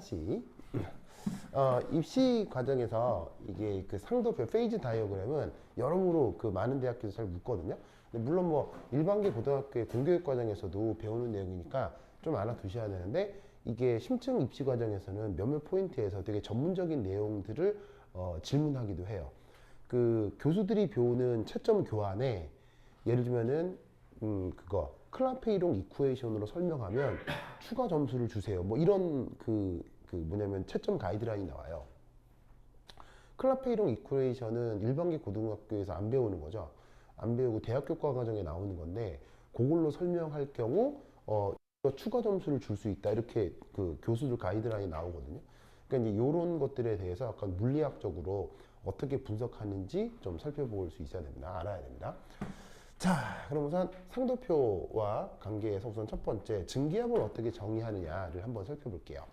다시 입시 과정에서 이게 그 상도표 페이즈 다이어그램은 여러모로 그 많은 대학교에서 잘 묻거든요. 근데 물론 뭐 일반계 고등학교의 공교육 과정에서도 배우는 내용이니까 좀 알아두셔야 되는데 이게 심층 입시 과정에서는 몇몇 포인트에서 되게 전문적인 내용들을 질문하기도 해요. 그 교수들이 배우는 채점 교환에 예를 들면은 그거 클라페이롱 이쿠에이션으로 설명하면 추가 점수를 주세요. 뭐 이런 그 뭐냐면 채점 가이드라인이 나와요. 클라페이롱 이쿠에이션은 일반계 고등학교에서 안 배우는 거죠. 안 배우고 대학교과 과정에 나오는 건데 그걸로 설명할 경우 추가 점수를 줄 수 있다 이렇게 그 교수들 가이드라인이 나오거든요. 그러니까 이제 이런 것들에 대해서 약간 물리학적으로 어떻게 분석하는지 좀 살펴볼 수 있어야 됩니다. 알아야 됩니다. 자, 그럼 우선 상도표와 관계에서 우선 첫 번째 증기압을 어떻게 정의하느냐를 한번 살펴볼게요.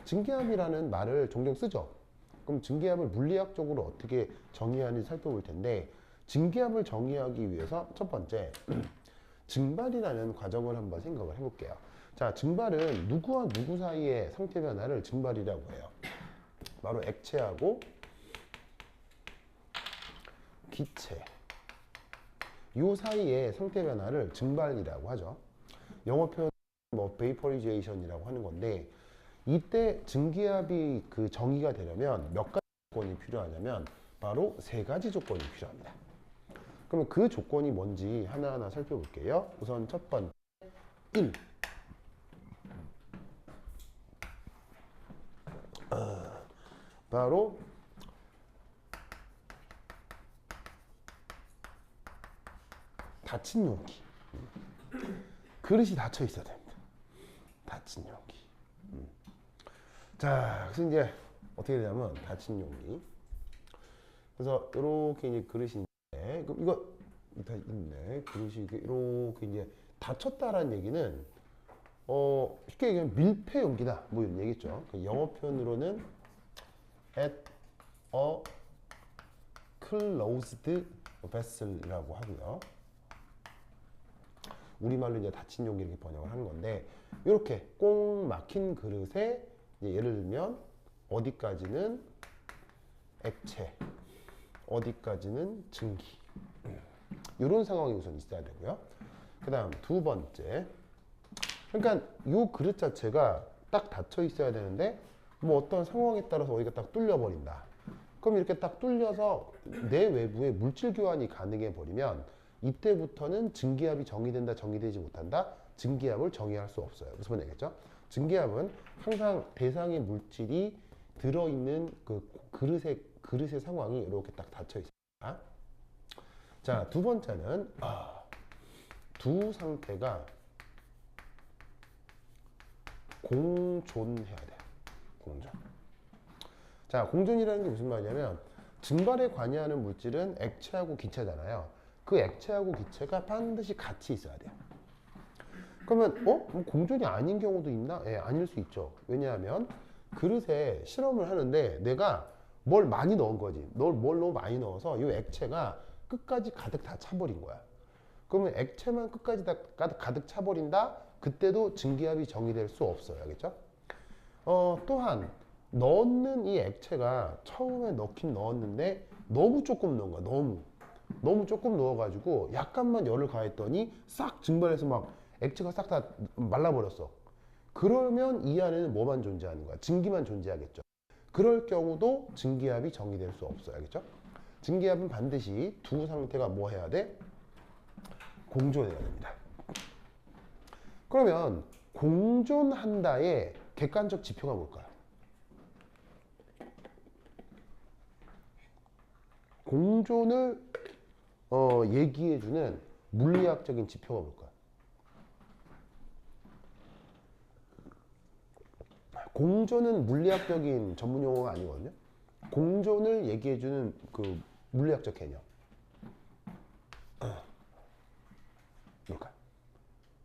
증기압이라는 말을 종종 쓰죠. 그럼 증기압을 물리학적으로 어떻게 정의하는지 살펴볼 텐데 증기압을 정의하기 위해서 첫 번째 증발이라는 과정을 한번 생각을 해볼게요. 자, 증발은 누구와 누구 사이의 상태 변화를 증발이라고 해요. 바로 액체하고 기체 요 사이의 상태 변화를 증발이라고 하죠. 영어 표현 뭐 베이퍼리제이션이라고 하는 건데 이때 증기압이 그 정의가 되려면 몇 가지 조건이 필요하냐면 바로 세 가지 조건이 필요합니다. 그러면 그 조건이 뭔지 하나하나 살펴볼게요. 우선 첫 번째 1. 바로 닫힌 용기. 그릇이 닫혀 있어야 됩니다. 닫힌 용기. 자, 그래서 이제 어떻게 되냐면 닫힌 용기. 그래서 이렇게 이제 그릇이 있는데, 그럼 이거 다 있네. 그릇이 이렇게 이제 닫혔다라는 얘기는 쉽게 얘기하면 밀폐 용기다. 뭐 이런 얘기죠. 영어 표현으로는 at a closed vessel이라고 하고요. 우리말로 이제 닫힌 용기 이렇게 번역을 하는 건데 이렇게 꽁 막힌 그릇에 예를 들면 어디까지는 액체, 어디까지는 증기 이런 상황이 우선 있어야 되고요. 그 다음 두 번째 그러니까 이 그릇 자체가 딱 닫혀 있어야 되는데 뭐 어떤 상황에 따라서 어디가 딱 뚫려 버린다. 그럼 이렇게 딱 뚫려서 내 외부에 물질 교환이 가능해 버리면 이때부터는 증기압이 정의된다, 정의되지 못한다. 증기압을 정의할 수 없어요. 무슨 말이겠죠? 증기압은 항상 대상의 물질이 들어있는 그 그릇의 상황이 이렇게 딱 닫혀 있습니다. 자, 두 번째는 두 상태가 공존해야 돼요. 공존. 자, 공존이라는 게 무슨 말이냐면 증발에 관여하는 물질은 액체하고 기체잖아요. 그 액체하고 기체가 반드시 같이 있어야 돼요. 그러면 뭐 공존이 아닌 경우도 있나? 예, 아닐 수 있죠. 왜냐하면 그릇에 실험을 하는데 내가 뭘 많이 넣은 거지. 뭘 너무 많이 넣어서 이 액체가 끝까지 가득 다 차버린 거야. 그러면 액체만 끝까지 다 가득 차버린다? 그때도 증기압이 정의될 수 없어요. 알겠죠? 또한 넣는 이 액체가 처음에 넣긴 넣었는데 너무 조금 넣은 거야. 너무 조금 넣어가지고 약간만 열을 가했더니 싹 증발해서 막 액체가 싹 다 말라버렸어. 그러면 이 안에는 뭐만 존재하는 거야? 증기만 존재하겠죠. 그럴 경우도 증기압이 정의될 수 없어요. 알겠죠? 증기압은 반드시 두 상태가 뭐 해야 돼? 공존해야 됩니다. 그러면 공존한다의 객관적 지표가 뭘까요? 공존을 얘기해주는 물리학적인 지표가 뭘까요? 공존은 물리학적인 전문 용어가 아니거든요. 공존을 얘기해주는 그 물리학적 개념. 뭘까요?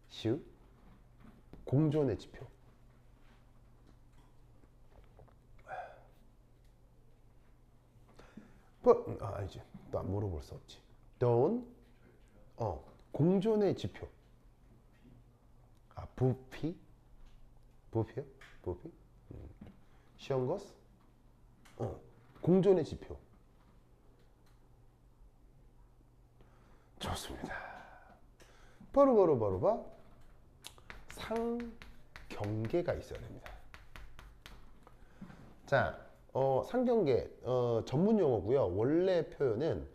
시우? 공존의 지표. 아니지. 또 안 물어볼 수 없지. don't, 공존의 지표. 부피? 부피요? 부피? 쉬운 것? 공존의 지표. 좋습니다. 바로 봐. 상경계가 있어야 됩니다. 자, 상경계 전문 용어고요. 원래 표현은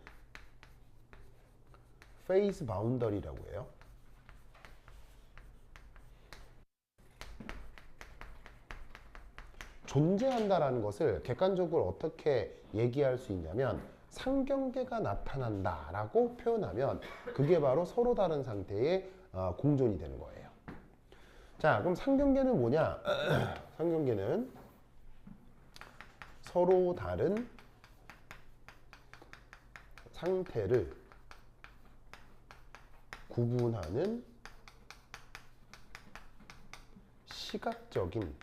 phase boundary라고 해요. 존재한다라는 것을 객관적으로 어떻게 얘기할 수 있냐면 상경계가 나타난다라고 표현하면 그게 바로 서로 다른 상태의 공존이 되는 거예요. 자, 그럼 상경계는 뭐냐? 상경계는 서로 다른 상태를 구분하는 시각적인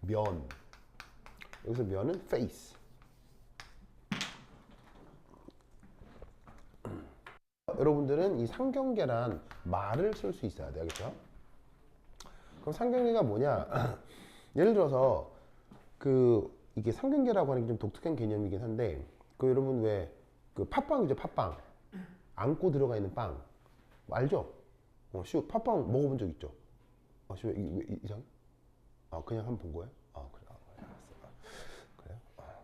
면. 여기서 면은 face. 여러분들은 이 상경계란 말을 쓸 수 있어야 돼요. 그렇죠? 그럼 상경계가 뭐냐? 예를 들어서 이게 상경계라고 하는 게 좀 독특한 개념이긴 한데 여러분 왜 팥빵이죠, 팥빵. 안고 들어가 있는 빵 알죠? 팥빵 먹어본 적 있죠? 왜 이상? 그냥 한번 본 거예요? 그래. 알았어. 그래요?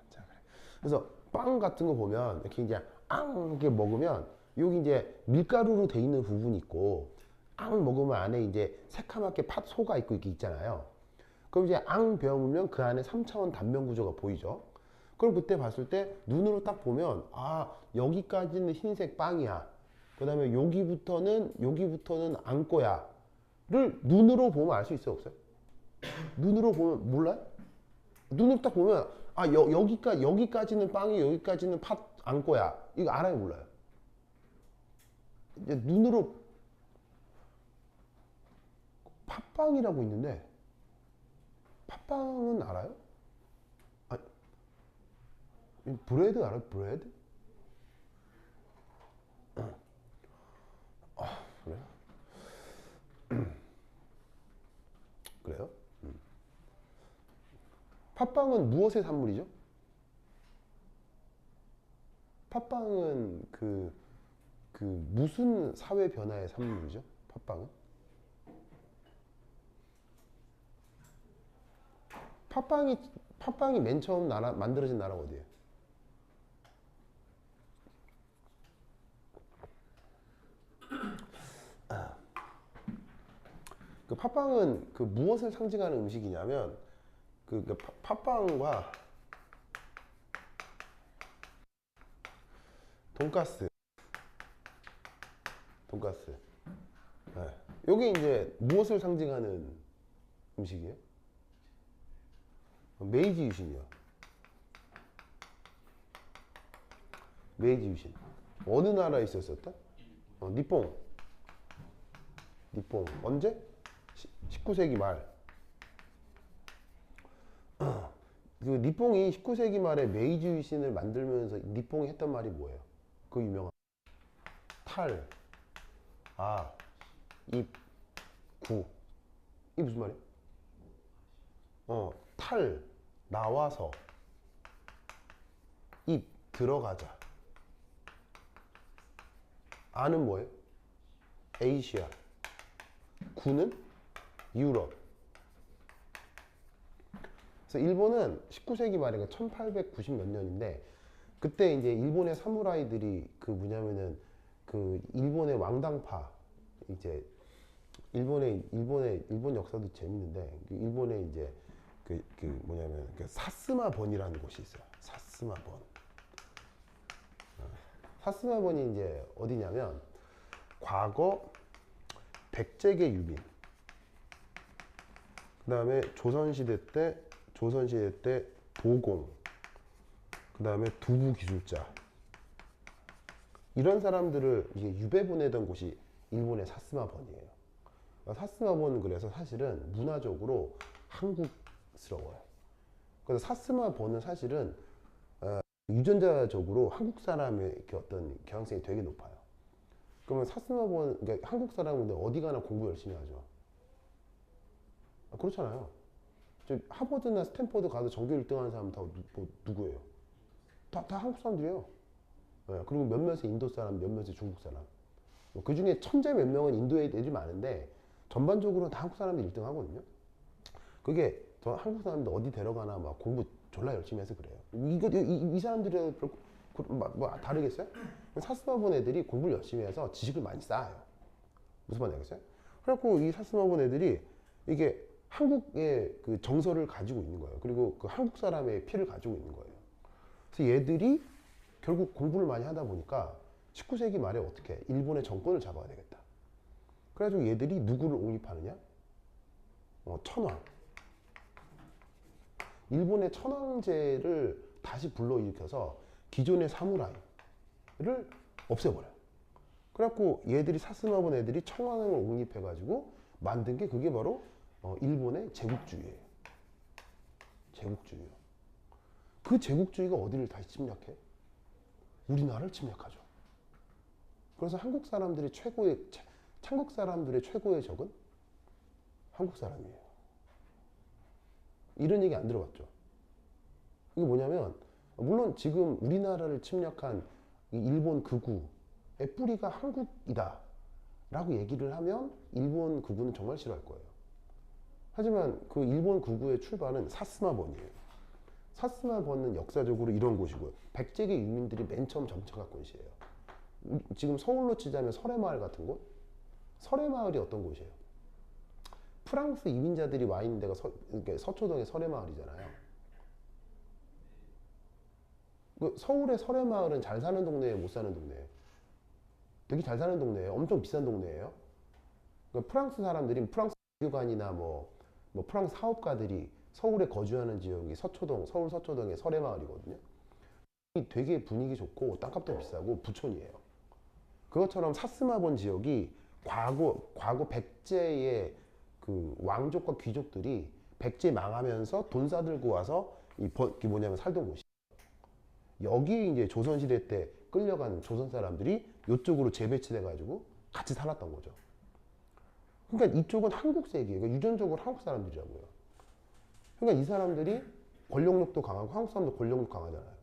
자, 그래. 그래서 빵 같은 거 보면 이렇게 이제 이렇게 먹으면 여기 이제 밀가루로 돼 있는 부분이 있고 먹으면 안에 이제 새카맣게 팥 소가 있고 이렇게 있잖아요. 그럼 이제 베어물면 그 안에 3차원 단면 구조가 보이죠? 그럼 그때 봤을 때 눈으로 딱 보면 여기까지는 흰색 빵이야. 그 다음에 여기부터는 안꼬야. 를 눈으로 보면 알 수 있어요, 없어요? 눈으로 보면 몰라요? 눈으로 딱 보면 여기까지는 빵이 여기까지는 팥 안꼬야. 이거 알아요, 몰라요? 이제 눈으로 팥빵이라고 있는데 팥빵은 알아요? 브레드 알아요? 브레드? 그래요? 그래요? 팥빵은 무엇의 산물이죠? 팥빵은 무슨 사회 변화의 산물이죠? 팥빵은? 팥빵이 맨 처음 만들어진 나라가 어디예요? 팥빵은 무엇을 상징하는 음식이냐면 팥빵과 돈가스. 네. 여기 이제 무엇을 상징하는 음식이에요? 메이지 유신이요. 메이지 유신. 어느 나라에 있었었다? 니뽕. 언제? 19세기 말. 니뽕이 19세기 말에 메이지 유신을 만들면서 니뽕이 했던 말이 뭐예요? 그 유명한 탈, 입, 구. 이게 무슨 말이에요? 탈, 나와서, 입, 들어가자. 아는 뭐예요? 에이시아. 구는 유럽. 그래서 일본은 19세기 말에 1890 몇 년인데 그때 이제 일본의 사무라이들이 뭐냐면은 일본의 왕당파 이제 일본 역사도 재밌는데 일본에 이제 뭐냐면 사스마번이라는 곳이 있어요. 사스마번. 사스마번이 이제 어디냐면 과거 백제계 유민. 그 다음에 조선시대 때 도공. 그 다음에 두부기술자. 이런 사람들을 이제 유배 보내던 곳이 일본의 사스마번이에요. 사스마번은 그래서 사실은 문화적으로 한국스러워요. 그래서 사스마번은 사실은 유전자적으로 한국 사람의 이렇게 어떤 경향성이 되게 높아요. 그러면 사스마번, 그러니까 한국 사람인데 어디 가나 공부 열심히 하죠. 그렇잖아요. 저 하버드나 스탠퍼드 가서 전교 1등 하는 사람 다 누구예요? 다 한국 사람들이에요. 네, 그리고 몇몇의 인도 사람, 몇몇의 중국 사람. 그 중에 천재 몇 명은 인도에 애들이 많은데 전반적으로는 다 한국 사람들이 1등 하거든요. 그게 저 한국 사람들 어디 데려가나 막 공부 졸라 열심히 해서 그래요. 이 사람들이 뭐 다르겠어요? 사스마본 애들이 공부를 열심히 해서 지식을 많이 쌓아요. 무슨 말인지 알겠어요? 그래갖고 이 사스마본 애들이 이게 한국의 그 정서를 가지고 있는 거예요. 그리고 그 한국 사람의 피를 가지고 있는 거예요. 그래서 얘들이 결국 공부를 많이 하다 보니까 19세기 말에 어떻게 일본의 정권을 잡아야 되겠다. 그래가지고 얘들이 누구를 옹립하느냐? 천황. 일본의 천황제를 다시 불러일으켜서 기존의 사무라이를 없애버려요. 그래갖고 얘들이 사스마본 애들이 천황을 옹립해가지고 만든 게 그게 바로 일본의 제국주의예요. 제국주의요. 그 제국주의가 어디를 다시 침략해? 우리나라를 침략하죠. 그래서 한국 사람들의 최고의 적은 한국 사람이에요. 이런 얘기 안 들어봤죠? 이게 뭐냐면, 물론 지금 우리나라를 침략한 이 일본 극우의 뿌리가 한국이다 라고 얘기를 하면 일본 극우는 정말 싫어할 거예요. 하지만 그 일본 극우의 출발은 사스마본이에요. 사스마본은 역사적으로 이런 곳이고요. 백제계 유민들이 맨 처음 정착한 곳이에요. 지금 서울로 치자면 설해마을 같은 곳? 설해마을이 어떤 곳이에요? 프랑스 이민자들이 와 있는 데가 서초동의 설해마을이잖아요. 그 서울의 설해마을은 잘 사는 동네예요, 못 사는 동네예요? 되게 잘 사는 동네예요. 엄청 비싼 동네예요. 그러니까 프랑스 사람들이 프랑스 교관이나 뭐 프랑스 사업가들이 서울에 거주하는 지역이 서울 서초동의 설해마을이거든요. 되게 분위기 좋고 땅값도 비싸고 부촌이에요. 그것처럼 사스마본 지역이 과거 백제의 그 왕족과 귀족들이 백제 망하면서 돈 싸들고 와서 이게 뭐냐면 살던 곳이에요. 여기 이제 조선시대 때 끌려간 조선 사람들이 이쪽으로 재배치돼 가지고 같이 살았던 거죠. 그러니까 이쪽은 한국색이에요. 그러니까 유전적으로 한국 사람들이라고요. 그러니까 이 사람들이 권력력도 강하고 한국 사람도 권력력 강하잖아요.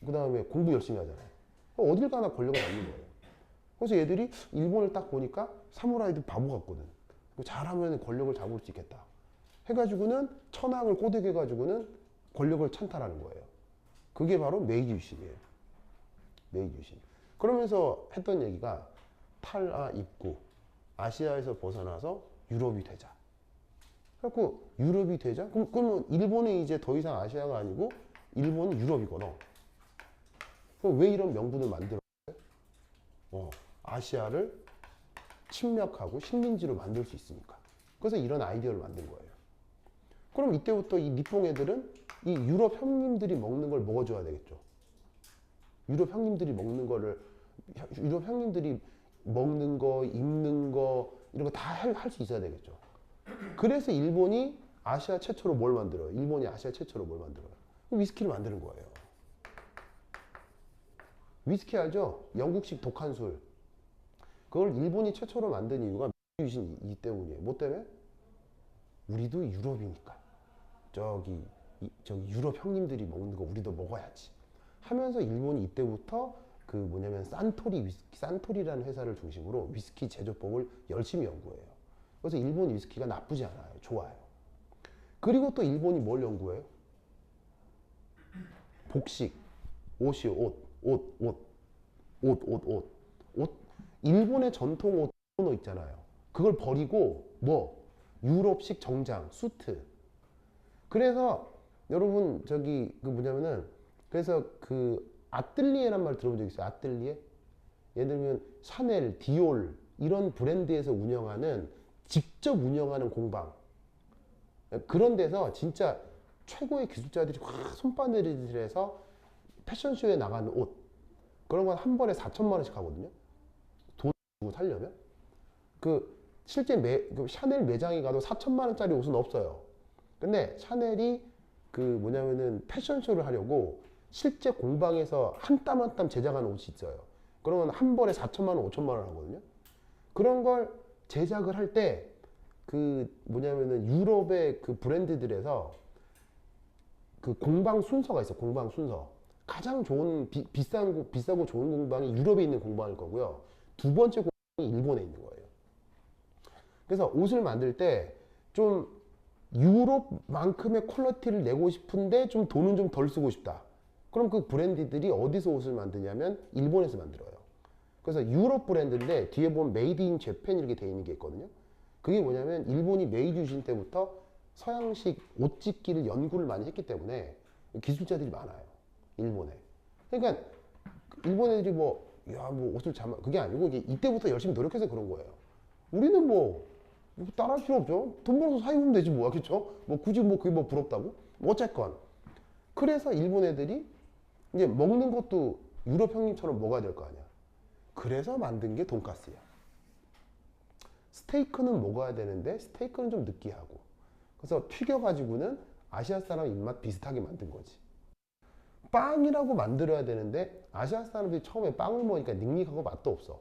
그 다음에 공부 열심히 하잖아요. 어딜 가나 권력을 갖는 거예요. 그래서 얘들이 일본을 딱 보니까 사무라이들 바보 같거든. 잘하면 권력을 잡을 수 있겠다. 해가지고는 천황을 꼬드겨가지고는 권력을 찬탈하는 거예요. 그게 바로 메이지 유신이에요. 메이지 유신. 그러면서 했던 얘기가 탈아 입구, 아시아에서 벗어나서 유럽이 되자. 그래갖고 유럽이 되자? 그러면 일본이 이제 더 이상 아시아가 아니고 일본은 유럽이거든. 그럼 왜 이런 명분을 만들었어요? 아시아를 침략하고 식민지로 만들 수 있으니까. 그래서 이런 아이디어를 만든 거예요. 그럼 이때부터 이 니뽕 애들은 이 유럽 형님들이 먹는 걸 먹어줘야 되겠죠. 유럽 형님들이 먹는 거, 입는 거, 이런 거 다 할 수 있어야 되겠죠. 그래서 일본이 아시아 최초로 뭘 만들어요? 일본이 아시아 최초로 뭘 만들어요? 위스키를 만드는 거예요. 위스키 알죠? 영국식 독한 술. 그걸 일본이 최초로 만든 이유가 유신이기 때문이에요. 뭐 때문에? 우리도 유럽이니까. 저기 유럽 형님들이 먹는 거 우리도 먹어야지. 하면서 일본이 이때부터 그 뭐냐면 산토리라는 회사를 중심으로 위스키 제조법을 열심히 연구해요. 그래서 일본 위스키가 나쁘지 않아요. 좋아요. 그리고 또 일본이 뭘 연구해요? 복식, 옷이요, 옷. 일본의 전통 옷 있잖아요. 그걸 버리고 유럽식 정장, 수트. 그래서 여러분 그래서 그 아뜰리에란 말 들어본 적 있어요? 아뜰리에? 예를 들면 샤넬, 디올 이런 브랜드에서 직접 운영하는 공방. 그런 데서 진짜 최고의 기술자들이 확 손바늘질 해서 패션쇼에 나가는 옷. 그런 건 한 번에 4천만 원씩 하거든요. 돈 주고 살려면. 실제 샤넬 매장에 가도 4천만 원짜리 옷은 없어요. 근데 샤넬이 패션쇼를 하려고 실제 공방에서 한 땀 한 땀 제작하는 옷이 있어요. 그러면 한 번에 4천만 원, 5천만 원 하거든요. 그런 걸 제작을 할 때 그 뭐냐면은 유럽의 그 브랜드들에서 그 공방 순서가 있어. 공방 순서. 가장 좋은 비싸고 좋은 공방이 유럽에 있는 공방일 거고요. 두 번째 공방이 일본에 있는 거예요. 그래서 옷을 만들 때 좀 유럽만큼의 퀄리티를 내고 싶은데 좀 돈은 좀 덜 쓰고 싶다. 그럼 그 브랜드들이 어디서 옷을 만드냐면 일본에서 만들어요. 그래서 유럽 브랜드인데 뒤에 보면 메이드 인 재팬 이렇게 돼 있는 게 있거든요. 그게 뭐냐면 일본이 메이지 유신 때부터 서양식 옷 짓기를 연구를 많이 했기 때문에 기술자들이 많아요. 일본에. 그러니까 일본 애들이 뭐, 야, 뭐 옷을 잘, 그게 아니고 이게 이때부터 열심히 노력해서 그런 거예요. 우리는 뭐 따라할 필요 없죠. 돈 벌어서 사 입으면 되지 뭐야, 그쵸? 뭐 굳이 뭐 그게 뭐 부럽다고? 뭐 어쨌건. 그래서 일본 애들이 이제 먹는 것도 유럽 형님처럼 먹어야 될 거 아니야. 그래서 만든 게 돈가스야. 스테이크는 먹어야 되는데 스테이크는 좀 느끼하고. 그래서 튀겨가지고는 아시아 사람 입맛 비슷하게 만든 거지. 빵이라고 만들어야 되는데 아시아 사람들이 처음에 빵을 먹으니까 닝닝하고 맛도 없어.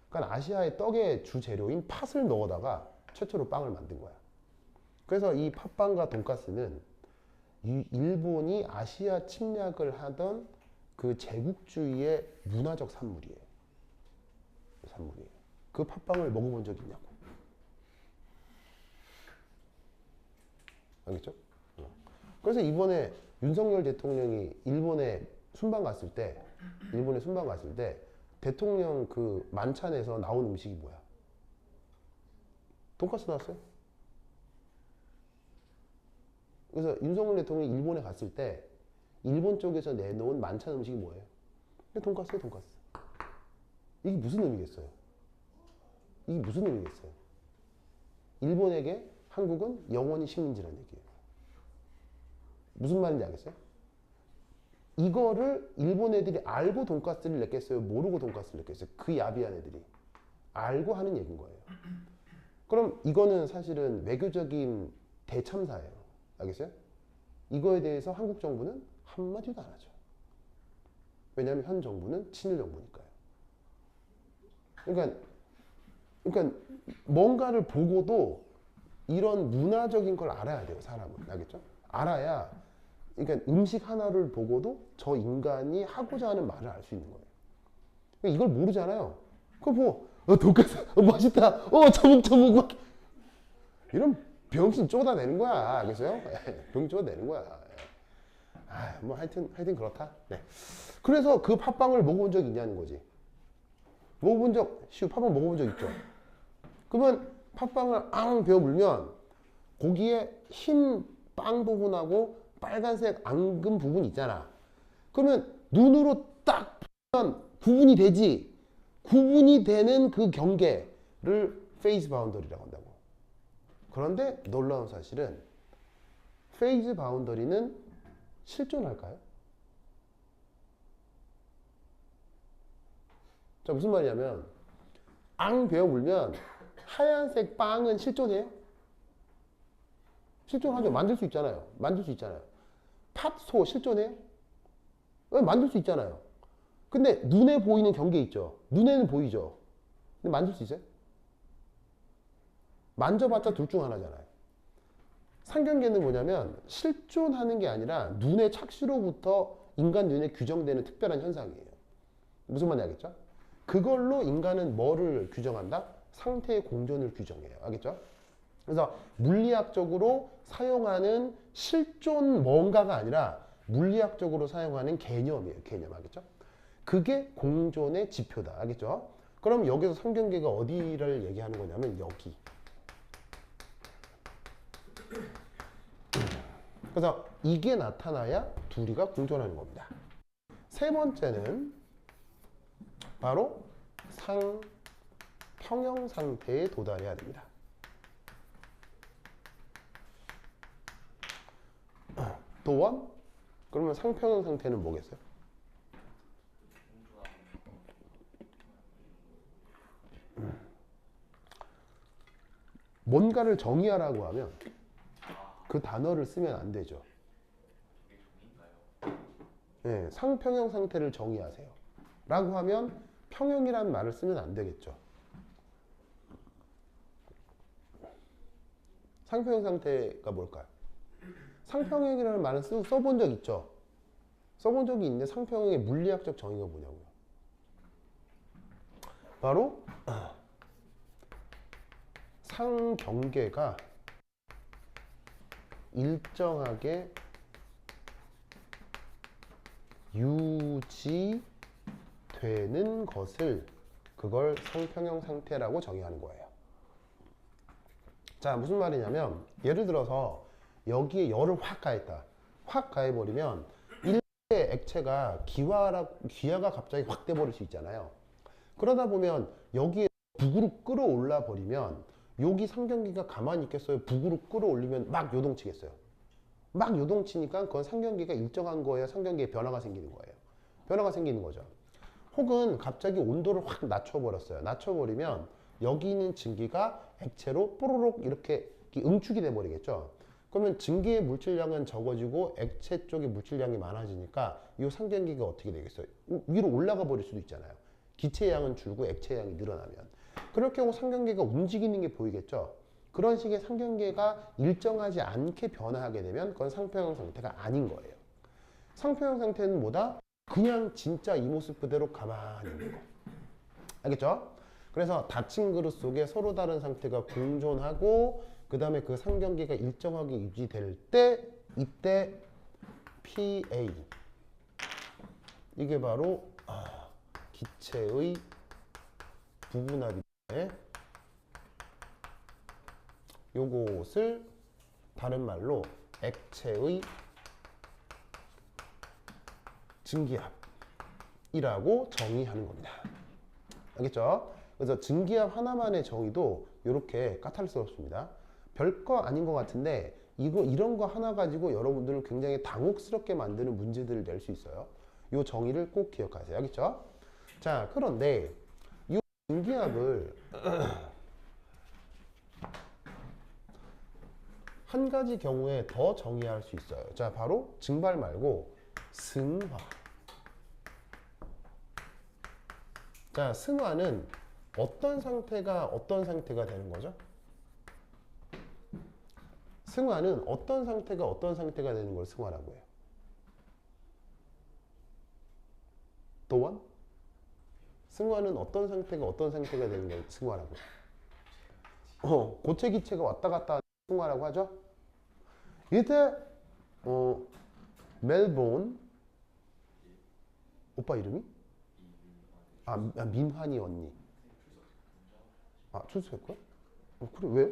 그러니까 아시아의 떡의 주 재료인 팥을 넣어다가 최초로 빵을 만든 거야. 그래서 이 팥빵과 돈가스는 일본이 아시아 침략을 하던 그 제국주의의 문화적 산물이에요. 산물이에요. 그 팥빵을 먹어본 적 있냐고. 알겠죠? 그래서 이번에 윤석열 대통령이 일본에 순방 갔을 때 대통령 그 만찬에서 나온 음식이 뭐야? 돈가스 나왔어요. 그래서 윤석열 대통령이 일본에 갔을 때 일본 쪽에서 내놓은 만찬 음식이 뭐예요? 돈가스예요, 돈가스. 이게 무슨 의미겠어요? 이게 무슨 의미겠어요? 일본에게 한국은 영원히 식민지라는 얘기예요. 무슨 말인지 알겠어요? 이거를 일본 애들이 알고 돈가스를 냈겠어요? 모르고 돈가스를 냈겠어요? 그 야비한 애들이 알고 하는 얘기인 거예요. 그럼 이거는 사실은 외교적인 대참사예요. 알겠어요? 이거에 대해서 한국 정부는 한마디도 안 하죠. 왜냐하면 현 정부는 친일 정부니까요. 그러니까 뭔가를 보고도 이런 문화적인 걸 알아야 돼요, 사람은. 알겠죠? 알아야, 그러니까 음식 하나를 보고도 저 인간이 하고자 하는 말을 알 수 있는 거예요. 그러니까 이걸 모르잖아요. 그거 뭐, 돈가스, 맛있다, 저묵저묵, 막. 이런 병신 쪼다내는 거야. 알겠어요? 병신 쪼다내는 거야. 뭐 하여튼 그렇다. 네. 그래서 그 팥빵을 먹어본 적 있냐는 거지. 팥빵 먹어본 적 있죠? 그러면 팥빵을 베어 물면 고기에 흰 빵 부분하고 빨간색 앙금 부분 있잖아. 그러면 눈으로 딱 보면 구분이 되지. 구분이 되는 그 경계를 페이즈 바운더리라고 한다고. 그런데 놀라운 사실은 페이즈 바운더리는 실존할까요? 자, 무슨 말이냐면 베어 물면 하얀색 빵은 실존해요? 실존하죠. 만들 수 있잖아요. 팥소 실존해요? 만들 수 있잖아요. 근데 눈에 보이는 경계 있죠. 눈에는 보이죠. 근데 만들 수 있어요? 만져봤자 둘 중 하나잖아요. 상경계는 뭐냐면 실존하는 게 아니라 눈의 착시로부터 인간 눈에 규정되는 특별한 현상이에요. 무슨 말인지 알겠죠? 그걸로 인간은 뭐를 규정한다? 상태의 공존을 규정해요. 알겠죠? 그래서 물리학적으로 사용하는 실존 뭔가가 아니라 물리학적으로 사용하는 개념이에요. 개념. 알겠죠? 그게 공존의 지표다. 알겠죠? 그럼 여기서 상경계가 어디를 얘기하는 거냐면 여기. 그래서 이게 나타나야 둘이가 공존하는 겁니다. 세 번째는 바로 상평형 상태에 도달해야 됩니다. 도원? 그러면 상평형 상태는 뭐겠어요? 뭔가를 정의하라고 하면 그 단어를 쓰면 안 되죠. 네, 상평형 상태를 정의하세요. 라고 하면 평형이라는 말을 쓰면 안 되겠죠. 상표형 상태가 뭘까요? 상표형이라는 말은 써본 적 있죠? 써본 적이 있는데 상표형의 물리학적 정의가 뭐냐고요? 바로 상경계가 일정하게 유지되는 것을 그걸 상평형 상태라고 정의하는 거예요. 자, 무슨 말이냐면 예를 들어서 여기에 열을 확 가했다. 확 가해버리면 일의 액체가 기하가 갑자기 확 돼버릴 수 있잖아요. 그러다 보면 여기에 북으로 끌어올라 버리면 여기 상경기가 가만히 있겠어요? 북으로 끌어올리면 막 요동치겠어요. 막 요동치니까 그건 상경기가 일정한 거예요? 상경기에 변화가 생기는 거예요? 변화가 생기는 거죠. 혹은 갑자기 온도를 확 낮춰버렸어요. 낮춰버리면 여기 있는 증기가 액체로 뽀로록 이렇게 응축이 돼버리겠죠. 그러면 증기의 물질량은 적어지고 액체 쪽의 물질량이 많아지니까 이 상경기가 어떻게 되겠어요? 위로 올라가 버릴 수도 있잖아요. 기체의 양은 줄고 액체의 양이 늘어나면. 그럴 경우 상경계가 움직이는 게 보이겠죠. 그런 식의 상경계가 일정하지 않게 변화하게 되면 그건 상표형 상태가 아닌 거예요. 상표형 상태는 뭐다? 그냥 진짜 이 모습 그대로 가만히 있는 거. 알겠죠? 그래서 닫힌 그릇 속에 서로 다른 상태가 공존하고 그 다음에 그 상경계가 일정하게 유지될 때 이때 PA 이게 바로 기체의 부분합인데 요것을 다른 말로 액체의 증기압이라고 정의하는 겁니다. 알겠죠? 그래서 증기압 하나만의 정의도 이렇게 까탈스럽습니다. 별거 아닌 것 같은데 이런 거 하나 가지고 여러분들은 굉장히 당혹스럽게 만드는 문제들을 낼 수 있어요. 이 정의를 꼭 기억하세요. 알겠죠? 자, 그런데 이 증기압을 한 가지 경우에 더 정의할 수 있어요. 자, 바로 증발 말고 승화. 자, 승화는 어떤 상태가 되는 거죠? 승화는 어떤 상태가 되는 걸 승화라고 해요? 도원? 승화는 어떤 상태가 되는 걸 승화라고 해요? 고체 기체가 왔다 갔다 하는 승화라고 하죠? 이때 멜본 오빠 이름이? 민환이 언니. 출석했고요? 그래 왜?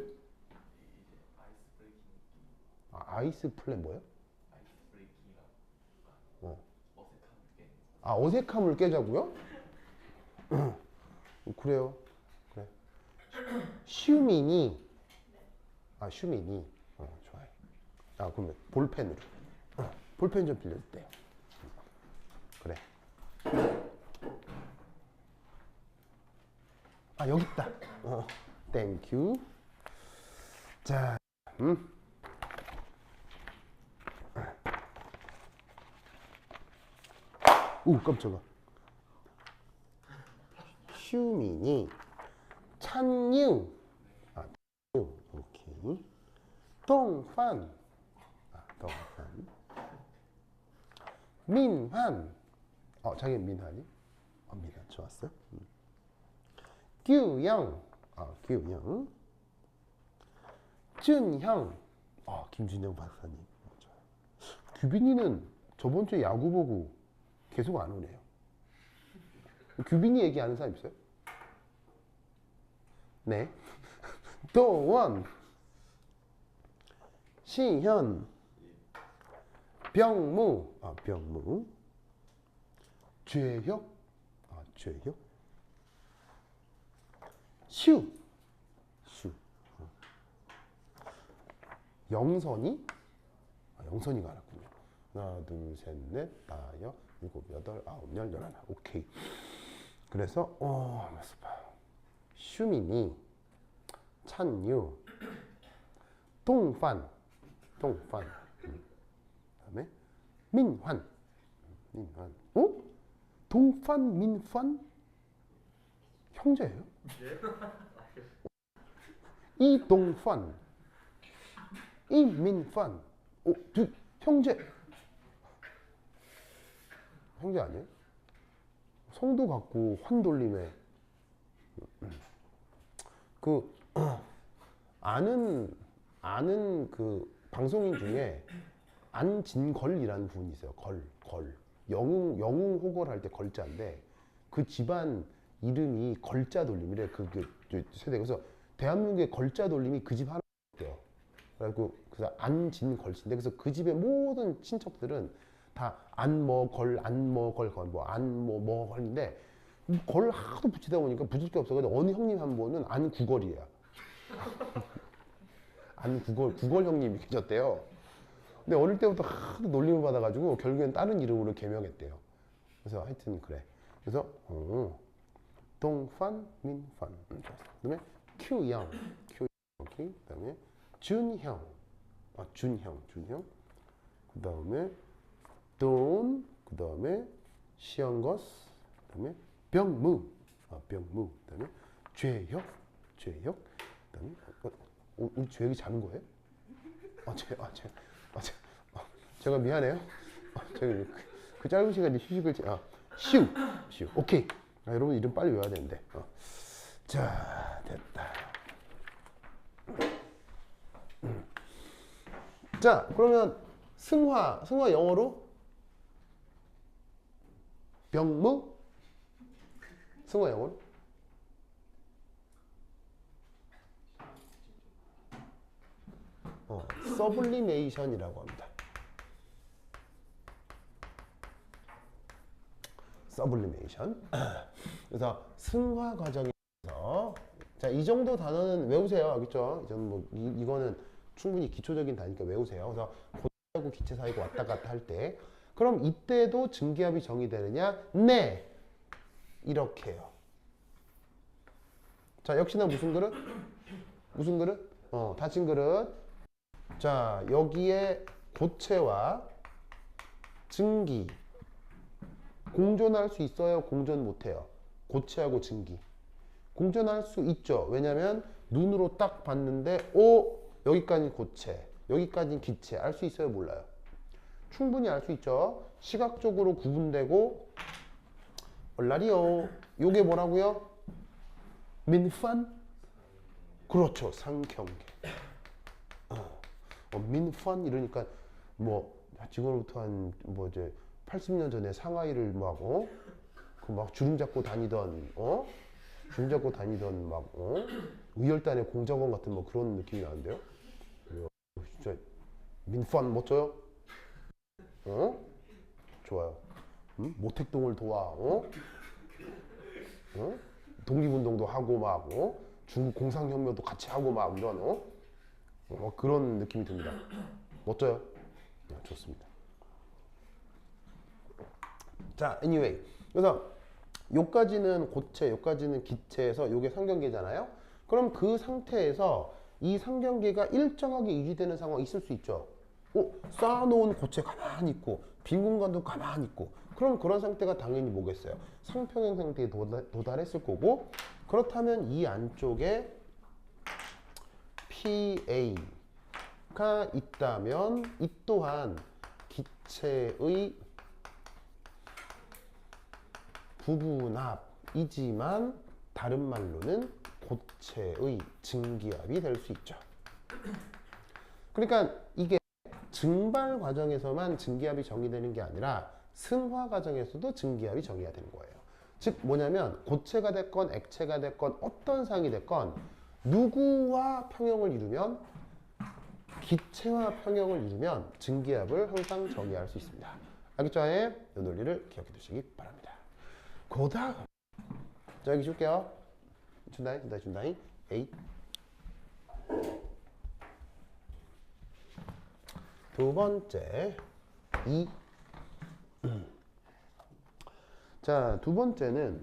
아이스 플랜 뭐예요? 어색함을 깨자고요? 그래요. 그래. 슈민이 좋아요. 그러면 볼펜으로 볼펜 좀 빌려줄게요. 그래. 여기 있다. 땡큐. 자, 오, 깜짝아. 슈민이 찬유. 오케이. 동판. 동판. 민환. 자기 민환이? 민환 좋았어. 규영. 규영. 준형. 김준영 박사님. 규빈이는 저번 주에 야구 보고 계속 안 오네요. 규빈이 얘기하는 사람 있어요? 네. 도원. 시현. 병무. 병무. 죄혁. 죄혁. 슈. 영선이. 영선이가 알았군요. 하나, 둘, 셋, 넷, 다섯, 일곱, 여덟, 아홉, 열, 열하나. 오케이. 그래서 슈민이, 찬유, 동판. 그다음에 민환. 동판, 민환 형제예요? 이동환. 이민판. 형제. 형제 아니에요? 성도 같고 환돌림에 그 아는 그 방송인 중에 안진걸이라는 분이 있어요. 걸. 영웅 호걸 할 때 걸자인데 그 집안 이름이 걸자 돌림이래. 세대. 그래서 대한민국의 걸자 돌림이 그 집 하나예요. 그래서 안진걸 씨인데 그래서 그 집의 모든 친척들은 다 안뭐걸 뭐 안뭐 걸인데 걸 하도 붙이다 보니까 붙일 게 없어가지고 어느 형님 한 분은 안구걸이에요. 구걸 형님이 계셨대요. 근데 어릴 때부터 하도 놀림을 받아가지고 결국엔 다른 이름으로 개명했대요. 그래서 하여튼 그래. 그래서 동판 민판. 그다음에 큐형. 오케이. 그다음에 준형. 준형. 그다음에 돈. 그다음에 시험거스. 그다음에 병무. 병무. 그다음에 죄역. 그다음에 우리 죄역이 작은 거예요? 제가 미안해요. 제가 그 짧은 시간에 휴식을 시우. 오케이. 여러분 이름 빨리 외워야 되는데. 자, 됐다. 자, 그러면 승화 영어로 병무. 승화 영어로 서블리메이션이라고 합니다. 서블리메이션. 그래서 승화 과정에서 자, 이 정도 단어는 외우세요. 알겠죠? 저는 뭐 이거는 충분히 기초적인 단위니까 외우세요. 그래서 고하고 기체 사이고 왔다 갔다 할 때 그럼 이때도 증기압이 정의되느냐? 네. 이렇게요. 자, 역시나 무슨 그릇? 무슨 그릇? 닫힌 그릇. 자, 여기에 고체와 증기 공존할 수 있어요? 공존 못해요? 고체하고 증기 공존할 수 있죠. 왜냐면 눈으로 딱 봤는데 여기까지 고체, 여기까지 기체 알 수 있어요? 몰라요? 충분히 알 수 있죠. 시각적으로 구분되고 얼라리요. 요게 뭐라고요? 민판? 그렇죠. 상경계. 민판 이러니까 뭐 지금부터 한 뭐 이제 80년 전에 상하이를 막 주름 잡고 다니던 의열단의 공작원 같은 뭐 그런 느낌이 나는데요. 진짜 민판 멋져요? 좋아요. 모택동을 도와 독립운동도 하고 중국 공산혁명도 같이 하고 이런 그런 느낌이 듭니다. 멋져요? 좋습니다. 자, anyway. 그래서 요까지는 고체, 요까지는 기체에서 요게 상경계잖아요. 그럼 그 상태에서 이 상경계가 일정하게 유지되는 상황이 있을 수 있죠. 쌓아놓은 고체 가만히 있고 빈 공간도 가만히 있고 그럼 그런 상태가 당연히 뭐겠어요? 상평형 상태에 도달했을 거고 그렇다면 이 안쪽에 PA가 있다면 이 또한 기체의 부분압이지만 다른 말로는 고체의 증기압이 될 수 있죠. 그러니까 이게 증발 과정에서만 증기압이 정의되는 게 아니라 승화 과정에서도 증기압이 정의가 되는 거예요. 즉 뭐냐면 고체가 됐건 액체가 됐건 어떤 상이 됐건 누구와 평형을 이루면 기체와 평형을 이루면 증기압을 항상 정의할 수 있습니다. 알겠죠? 이 논리를 기억해 두시기 바랍니다. 그 다음 자 여기 줄게요. 준다잉 A 두 번째 2 자, 두 번째는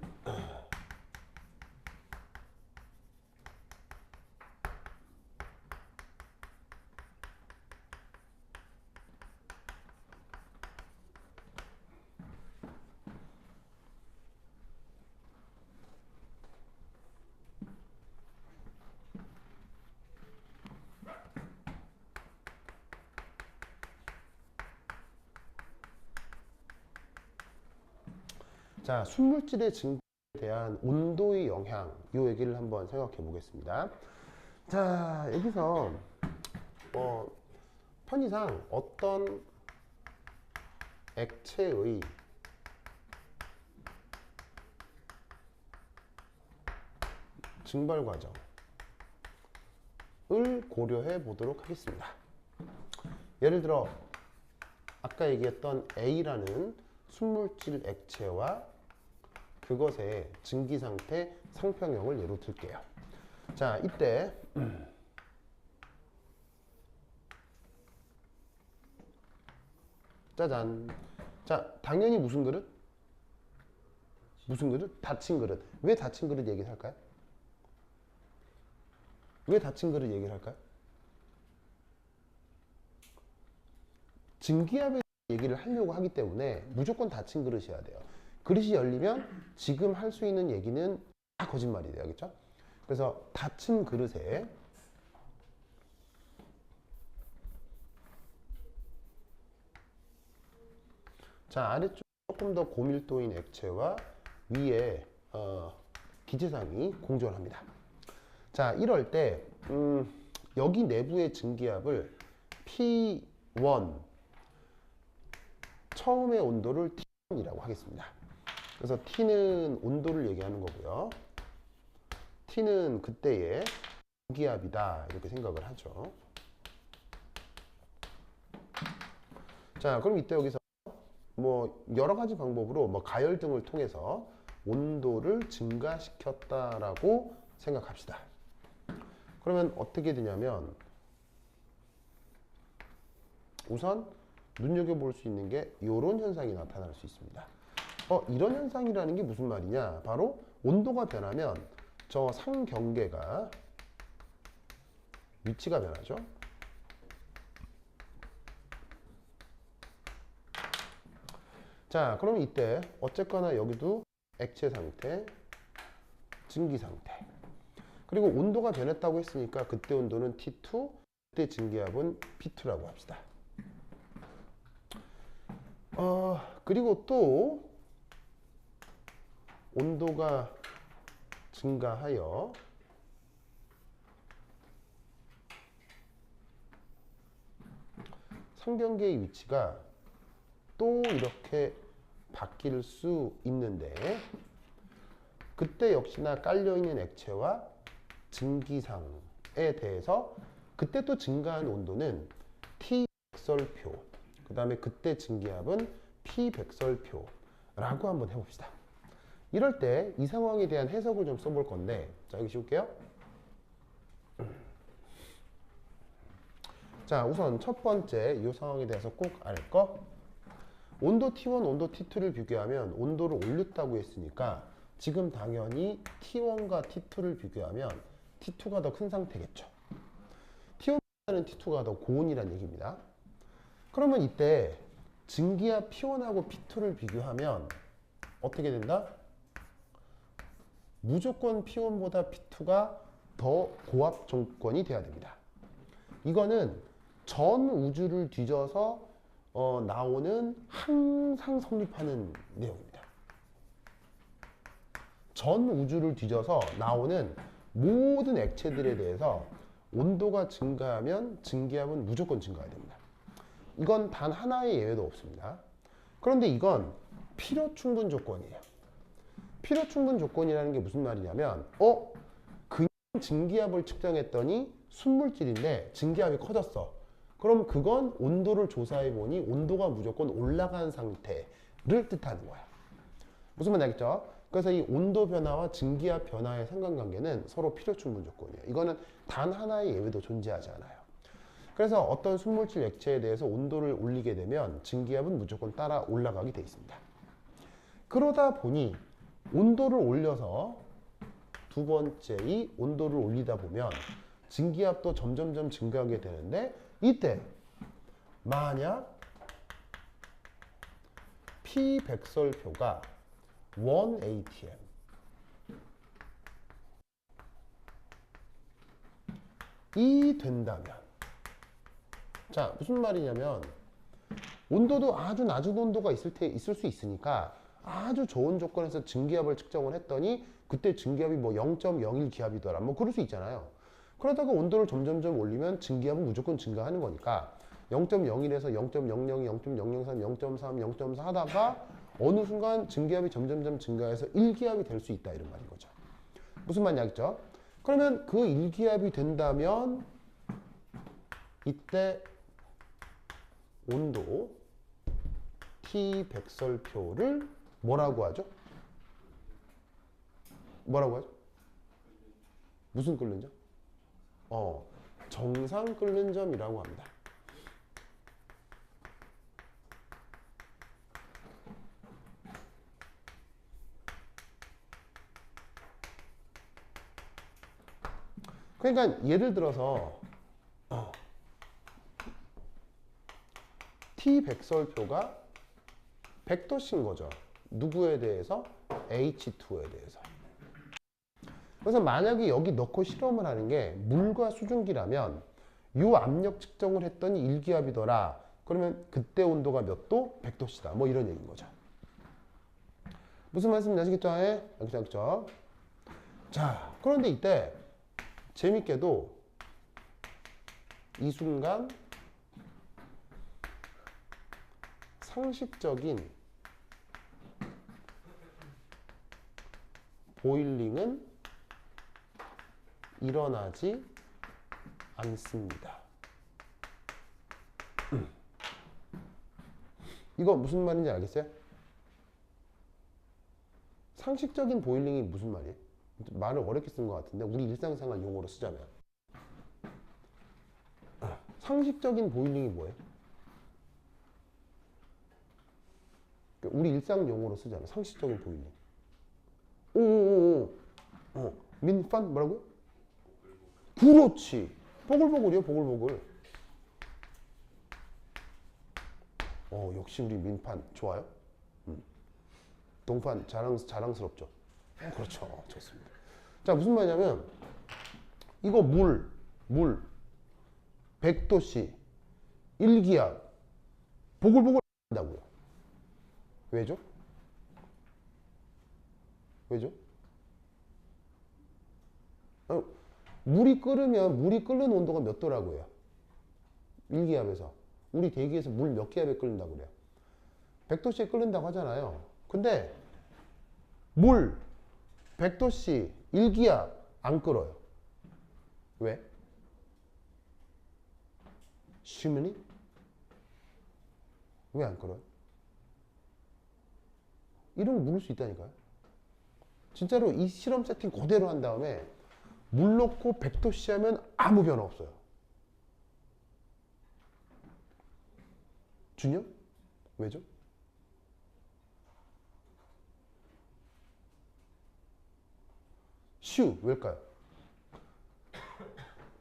자, 순물질의 증가에 대한 온도의 영향, 이 얘기를 한번 생각해 보겠습니다. 자, 여기서 편의상 어떤 액체의 증발 과정을 고려해 보도록 하겠습니다. 예를 들어 아까 얘기했던 A라는 순물질 액체와 그것의 증기상태 상평형을 예로 들게요. 자, 이때 짜잔. 자, 당연히 무슨 그릇? 무슨 그릇? 닫힌 그릇. 왜 닫힌 그릇 얘기를 할까요? 왜 닫힌 그릇 얘기를 할까요? 증기압에 얘기를 하려고 하기 때문에 무조건 닫힌 그릇이어야 돼요. 그릇이 열리면 지금 할 수 있는 얘기는 다 거짓말이 돼요. 그렇죠? 그래서 닫힌 그릇에 자, 아래쪽 조금 더 고밀도인 액체와 위에 기체상이 공존합니다. 자, 이럴 때 여기 내부의 증기압을 P1 처음의 온도를 T1이라고 하겠습니다. 그래서 T는 온도를 얘기하는 거고요. T는 그때의 증기압이다 이렇게 생각을 하죠. 자, 그럼 이때 여기서 뭐 여러 가지 방법으로 뭐 가열 등을 통해서 온도를 증가시켰다라고 생각합시다. 그러면 어떻게 되냐면 우선 눈여겨볼 수 있는 게 이런 현상이 나타날 수 있습니다. 이런 현상이라는 게 무슨 말이냐? 바로 온도가 변하면 저 상경계가 위치가 변하죠. 자, 그럼 이때 어쨌거나 여기도 액체 상태, 증기 상태. 그리고 온도가 변했다고 했으니까 그때 온도는 T2, 그때 증기압은 P2라고 합시다. 그리고 또 온도가 증가하여 상경계의 위치가 또 이렇게 바뀔 수 있는데 그때 역시나 깔려있는 액체와 증기상에 대해서 그때 또 증가한 온도는 T 백설표, 그 다음에 그때 증기압은 P 백설표라고 한번 해봅시다. 이럴 때 이 상황에 대한 해석을 좀 써볼 건데, 자, 여기 씌울게요. 자, 우선 첫 번째 이 상황에 대해서 꼭 알 거. 온도 T1, 온도 T2를 비교하면 온도를 올렸다고 했으니까 지금 당연히 T1과 T2를 비교하면 T2가 더 큰 상태겠죠. T1보다는 T2가 더 고온이란 얘기입니다. 그러면 이때 증기압 P1하고 P2를 비교하면 어떻게 된다? 무조건 P1보다 P2가 더 고압 조건이 돼야 됩니다. 이거는 전 우주를 뒤져서 나오는 항상 성립하는 내용입니다. 전 우주를 뒤져서 나오는 모든 액체들에 대해서 온도가 증가하면 증기압은 무조건 증가해야 됩니다. 이건 단 하나의 예외도 없습니다. 그런데 이건 필요 충분 조건이에요. 필요 충분 조건이라는 게 무슨 말이냐면 그냥 증기압을 측정했더니 순물질인데 증기압이 커졌어. 그럼 그건 온도를 조사해 보니 온도가 무조건 올라간 상태를 뜻하는 거야. 무슨 말인지 알겠죠? 그래서 이 온도 변화와 증기압 변화의 상관관계는 서로 필요 충분 조건이에요. 이거는 단 하나의 예외도 존재하지 않아요. 그래서 어떤 순물질 액체에 대해서 온도를 올리게 되면 증기압은 무조건 따라 올라가게 돼 있습니다. 그러다 보니 온도를 올려서 두 번째 이 온도를 올리다 보면 증기압도 점점점 증가하게 되는데 이때 만약 P 백설표가 1 atm이 된다면, 자, 무슨 말이냐면 온도도 아주 낮은 온도가 있을 수 있으니까 아주 좋은 조건에서 증기압을 측정을 했더니 그때 증기압이 뭐 0.01 기압이더라. 뭐 그럴 수 있잖아요. 그러다가 온도를 점점점 올리면 증기압은 무조건 증가하는 거니까 0.01에서 0.00, 0.003, 0.3, 0.4 하다가 어느 순간 증기압이 점점점 증가해서 1기압이 될 수 있다 이런 말인 거죠. 무슨 말인지 알겠죠? 그러면 그 1기압이 된다면 이때 온도 T 백설표를 뭐라고 하죠? 뭐라고 하죠? 무슨 끓는 점? 정상 끓는 점이라고 합니다. 그러니까 예를 들어서 T 백설표가 100도씨인 거죠. 누구에 대해서? H2에 대해서. 그래서 만약에 여기 넣고 실험을 하는 게 물과 수증기라면 이 압력 측정을 했더니 1기압이더라. 그러면 그때 온도가 몇 도? 100도씨다. 뭐 이런 얘기인 거죠. 무슨 말씀인지 아시겠죠? 알겠죠? 자, 그런데 이때 재밌게도 이 순간 상식적인 보일링은 일어나지 않습니다. 이거 무슨 말인지 알겠어요? 상식적인 보일링이 무슨 말이에요? 말을 어렵게 쓴 것 같은데 우리 일상생활 용어로 쓰자면 상식적인 보일링이 뭐예요? 우리 일상 용어로 쓰잖아. 상식적인 보일링. 민판 뭐라고? 그렇지. 보글보글이요, 보글보글. 역시 우리 민판 좋아요. 동판 자랑스럽죠. 그렇죠. 좋습니다. 자, 무슨 말이냐면 이거 물 100도씨 1기압 보글보글 한다고요. 왜죠? 물이 끓는 온도가 몇 도라고요? 1기압에서. 우리 대기에서 물 몇 기압에 끓는다고 그래요? 100도씨에 끓는다고 하잖아요. 근데 물 100도씨 1기압 안 끓어요. 왜? 쉬면이? 왜 안 끓어요? 이러면 물을 수 있다니까요. 진짜로 이 실험 세팅 그대로 한 다음에 물 넣고 100도씨 하면 아무 변화 없어요. 준영? 왜죠? 왜일까요?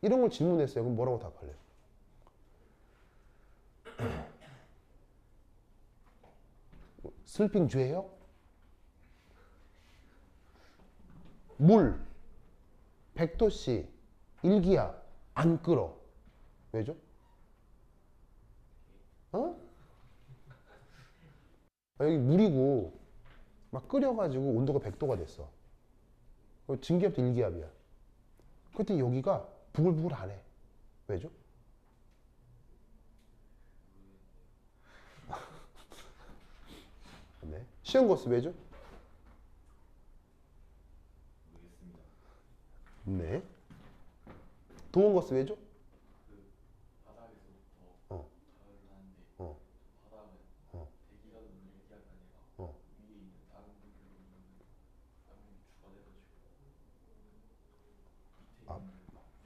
이런 걸 질문했어요. 그럼 뭐라고 답할래요? 슬핑 죄예요? 물 100도씨 1기압 안 끓어. 왜죠? 여기 물이고 막 끓여가지고 온도가 100도가 됐어. 증기압도 1기압이야. 그때 여기가 부글부글 안 해. 왜죠? 네. 시험거스 왜죠? 네. 동원거스 왜죠?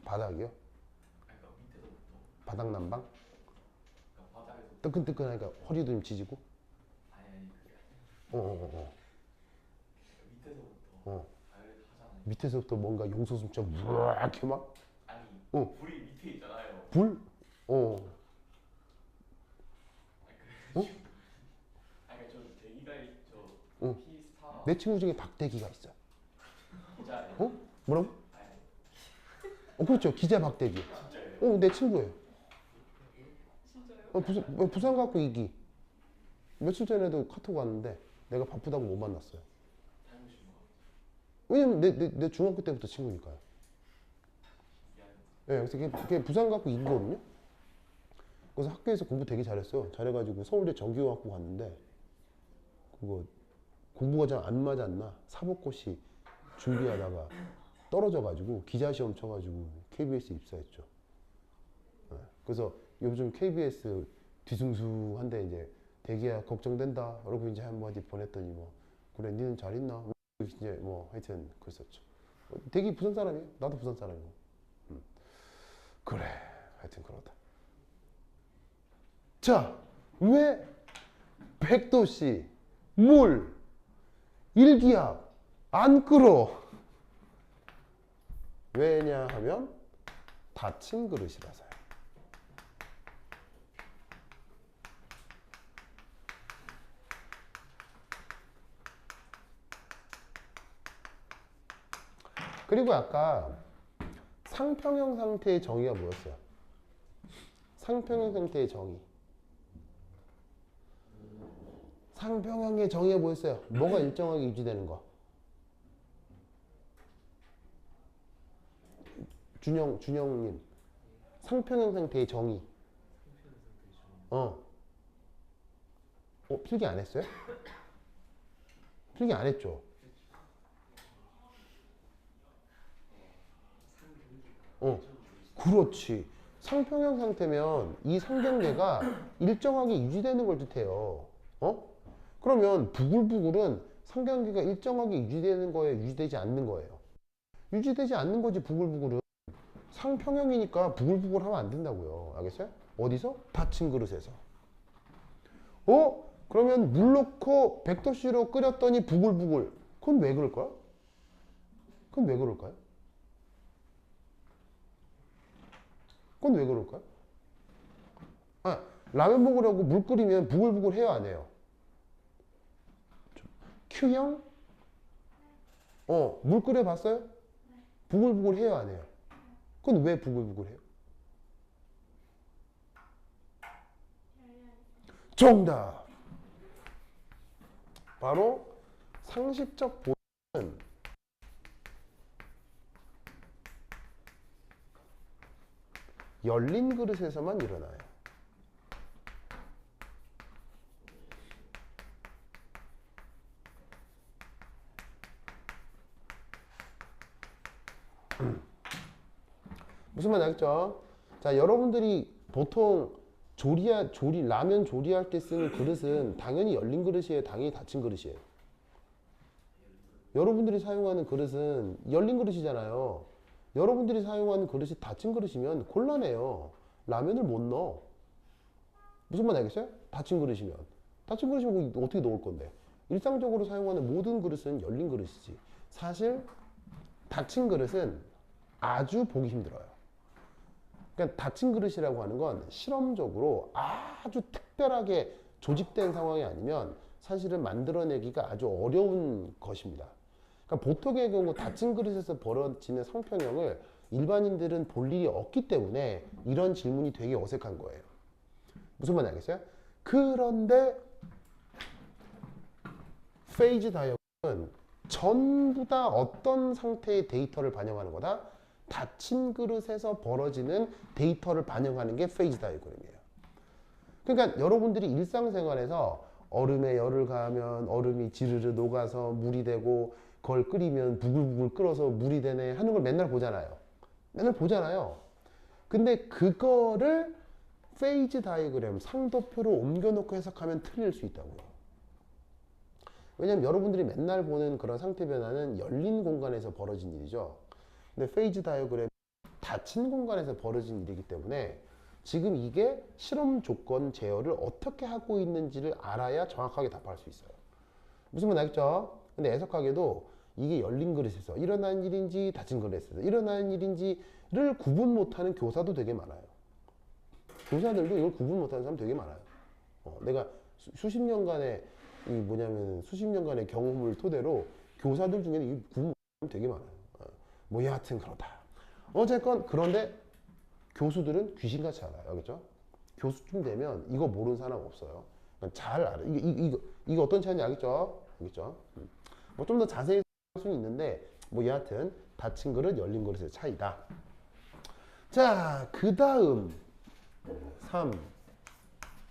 바닥이요? 바닥 난방? 뜨끈뜨끈하니까 허리도 좀 지지고? 밑에서부터 뭔가 용솟음처럼 이렇게 막? 불이 밑에 있잖아요. 불? 저 대기가 있죠. 피스타 내 친구 중에 박대기가 있어. 기자예요. 뭐라고? 그렇죠. 기자 박대기. 진짜예요? 내 친구예요. 진짜요? 부산 갖고 이기. 며칠 전에도 카톡 왔는데 내가 바쁘다고 못 만났어요. 닮으신 것 같아요. 왜냐면 내 중학교 때부터 친구니까요. 예, 그래서 걔 부산 갖고 이기거든요. 그래서 학교에서 공부 되게 잘했어요. 잘해가지고 서울대 정규학부 갔는데 그거 공부가 잘 안 맞았나 사법고시 준비하다가 떨어져가지고 기자시험 쳐가지고 KBS 입사했죠. 예, 그래서 요즘 KBS 뒤숭숭한데 이제 대기야 걱정된다. 그러고 이제 한마디 보냈더니 뭐 그래 니는 잘 있나? 이제 뭐 하여튼 그랬었죠. 대기 부산 사람이에요. 나도 부산 사람이고. 그래 하여튼 그러다. 자, 왜 백도씨 물 일기약 안 끓어? 왜냐하면 닫힌 그릇이라서요. 그리고 아까 상평형 상태의 정의가 뭐였어요? 상평형 상태의 정의. 상평형의 정의가 뭐였어요? 뭐가 일정하게 유지되는 거? 준영님. 상평형 상태의 정의. 필기 안 했어요? 필기 안 했죠? 그렇지. 상평형 상태면 이 상경계가 일정하게 유지되는 걸 뜻해요. 그러면 부글부글은 상경계가 일정하게 유지되는 거예요? 유지되지 않는 거예요? 유지되지 않는 거지, 부글부글은. 상평형이니까 부글부글 하면 안 된다고요. 알겠어요? 어디서? 닫힌 그릇에서. 그러면 물 넣고 100도씨로 끓였더니 부글부글. 그건 왜 그럴까요? 그건 왜 그럴까요? 그건 왜 그럴까요? 라면 먹으려고 물 끓이면 부글부글 해요, 안 해요? Q형? 물 끓여봤어요? 부글부글 해요, 안 해요? 그건 왜 부글부글 해요? 정답! 바로 상식적 보존은 열린 그릇에서만 일어나요. 무슨 말인지 알겠죠? 자, 여러분들이 보통 라면 조리할 때 쓰는 그릇은 당연히 열린 그릇이에요? 당연히 닫힌 그릇이에요? 여러분들이 사용하는 그릇은 열린 그릇이잖아요. 여러분들이 사용하는 그릇이 닫힌 그릇이면 곤란해요. 라면을 못 넣어. 무슨 말 알겠어요? 닫힌 그릇이면. 닫힌 그릇이면 어떻게 넣을 건데? 일상적으로 사용하는 모든 그릇은 열린 그릇이지. 사실 닫힌 그릇은 아주 보기 힘들어요. 그러니까 닫힌 그릇이라고 하는 건 실험적으로 아주 특별하게 조직된 상황이 아니면 사실은 만들어내기가 아주 어려운 것입니다. 그러니까 보통의 경우 닫힌 그릇에서 벌어지는 상평형을 일반인들은 볼 일이 없기 때문에 이런 질문이 되게 어색한 거예요. 무슨 말인지 알겠어요? 그런데 페이지 다이어그램은 전부 다 어떤 상태의 데이터를 반영하는 거다? 닫힌 그릇에서 벌어지는 데이터를 반영하는 게 페이지 다이어그램이에요. 그러니까 여러분들이 일상생활에서 얼음에 열을 가하면 얼음이 지르르 녹아서 물이 되고 그걸 끓이면 부글부글 끓어서 물이 되네 하는 걸 맨날 보잖아요. 맨날 보잖아요. 근데 그거를 페이지 다이어그램, 상도표로 옮겨놓고 해석하면 틀릴 수 있다고요. 왜냐면 여러분들이 맨날 보는 그런 상태 변화는 열린 공간에서 벌어진 일이죠. 근데 페이지 다이어그램 닫힌 공간에서 벌어진 일이기 때문에 지금 이게 실험 조건 제어를 어떻게 하고 있는지를 알아야 정확하게 답할 수 있어요. 무슨 말 알겠죠? 근데 애석하게도 이게 열린 그릇에서 일어난 일인지 닫힌 그릇에서 일어난 일인지를 구분 못하는 교사도 되게 많아요. 교사들도 이걸 구분 못하는 사람 되게 많아요. 내가 수십 년간의 수십 년간의 경험을 토대로 교사들 중에는 이 구분 못하는 사람 되게 많아요. 뭐 여하튼 그렇다. 어쨌건 그런데 교수들은 귀신같이 알아요. 알겠죠? 교수쯤 되면 이거 모르는 사람 없어요. 잘 알아요. 이거 어떤 차이인지 알겠죠? 알겠죠? 뭐 좀 더 자세히 할 수는 있는데 뭐 여하튼 닫힌 그릇, 열린 그릇의 차이다. 자, 그 다음 3.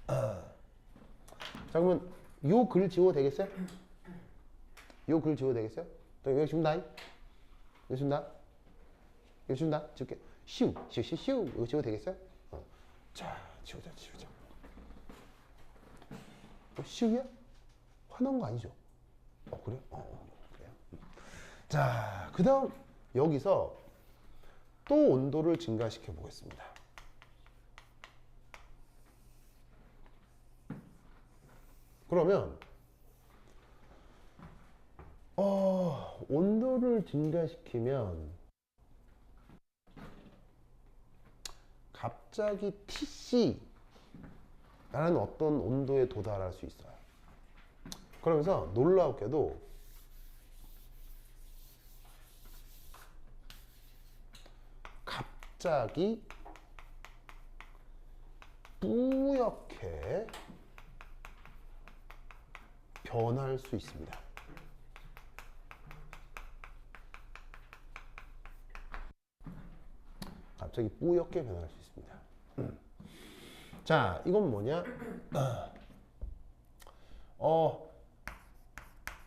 자, 그러면 요 글 지워도 되겠어요? 요 글 지워도 되겠어요? 또 여기 지운다. 여기 지운다. 여기 지운다. 지울게. 슈. 이거 지워도 되겠어요? 자, 지우자. 슈야? 화난 거 아니죠? 그래? 그래요. 자, 그 다음 여기서 또 온도를 증가시켜 보겠습니다. 그러면 온도를 증가시키면 갑자기 TC라는 어떤 온도에 도달할 수 있어요. 그러면서 놀라웠게도 갑자기 뿌옇게 변할 수 있습니다. 갑자기 뿌옇게 변할 수 있습니다. 자, 이건 뭐냐?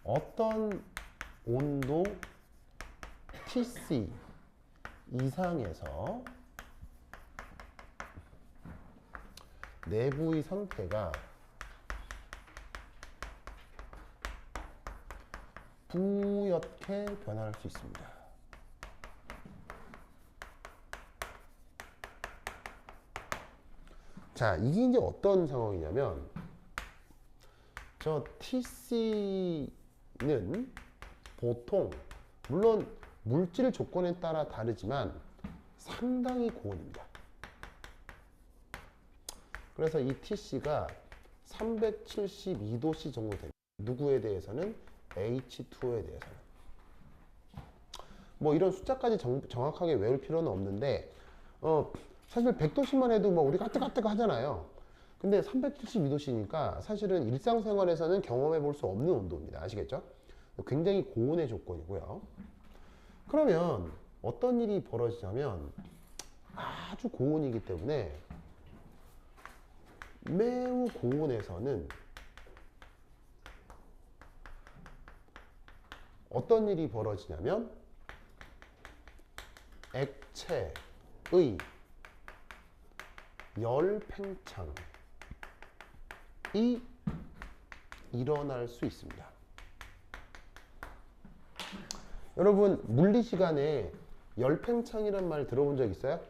어떤 온도 TC 이상에서 내부의 상태가 뿌옇게 변할 수 있습니다. 자, 이게 이제 어떤 상황이냐면 저 TC는 보통 물론 물질 조건에 따라 다르지만 상당히 고온입니다. 그래서 이 TC가 372도C 정도 됩니다. 누구에 대해서는 H2O에 대해서는. 뭐 이런 숫자까지 정확하게 외울 필요는 없는데 사실 100도씨만 해도 뭐 우리가 뜨겁뜨거 하잖아요. 근데 372도씨니까 사실은 일상생활에서는 경험해 볼 수 없는 온도입니다. 아시겠죠? 굉장히 고온의 조건이고요. 그러면 어떤 일이 벌어지냐면 아주 고온이기 때문에 매우 고온에서는 어떤 일이 벌어지냐면 액체의 열 팽창이 일어날 수 있습니다. 여러분 물리 시간에 열 팽창이란 말 들어본 적 있어요?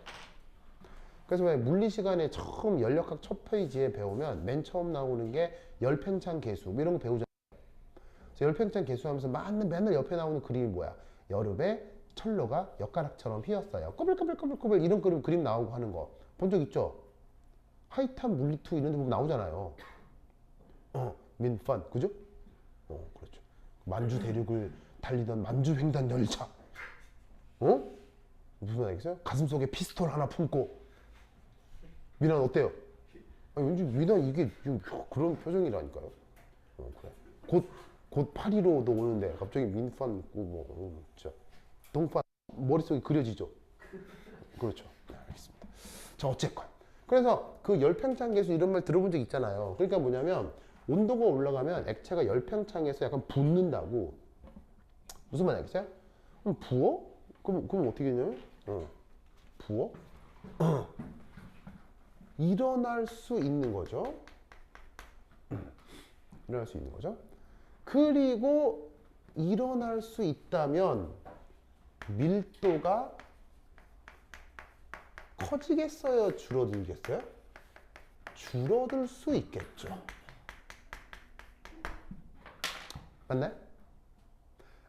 그래서 왜 물리 시간에 처음 연력학 첫 페이지에 배우면 맨 처음 나오는 게 열 팽창 계수 뭐 이런 거 배우잖아요. 그래서 열 팽창 계수 하면서 맨날 옆에 나오는 그림이 뭐야? 여름에 철로가 엿가락처럼 휘었어요. 꼬불꼬불꼬불꼬불 이런 그림 나오고 하는 거 본 적 있죠? 하이탄 물리2 이런 데 보면 나오잖아요. 민펀 그죠? 그렇죠. 만주 대륙을 달리던 만주 횡단 열차. 무슨 말이겠어요? 가슴속에 피스톨 하나 품고. 미난 어때요? 아니, 왠지 미난 이게 그런 표정이라니까요. 그래. 곧 파리로도 오는데 갑자기 민펀 있고 뭐 진짜 동판 머릿속에 그려지죠. 그렇죠. 네, 알겠습니다. 자, 어쨌건 그래서 그 열팽창 계수 이런 말 들어본 적 있잖아요. 그러니까 뭐냐면 온도가 올라가면 액체가 열팽창해서 약간 붓는다고. 무슨 말 알겠어요? 그럼 부어? 그럼 어떻게 되냐면 부어? 일어날 수 있는 거죠. 일어날 수 있는 거죠. 그리고 일어날 수 있다면 밀도가 커지겠어요? 줄어들겠어요? 줄어들 수 있겠죠. 맞나요?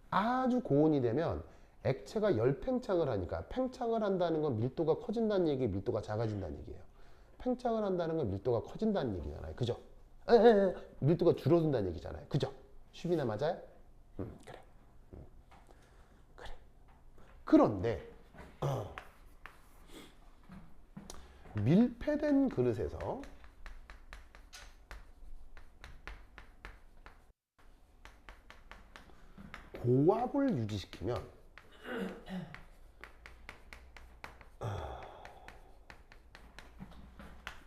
아주 고온이 되면 액체가 열팽창을 하니까 팽창을 한다는 건 밀도가 커진다는 얘기, 밀도가 작아진다는 얘기예요. 팽창을 한다는 건 밀도가 커진다는 얘기잖아요. 그죠? 밀도가 줄어든다는 얘기잖아요. 그죠? 쉽이나 맞아요? 그래. 그래. 그런데 밀폐된 그릇에서 고압을 유지시키면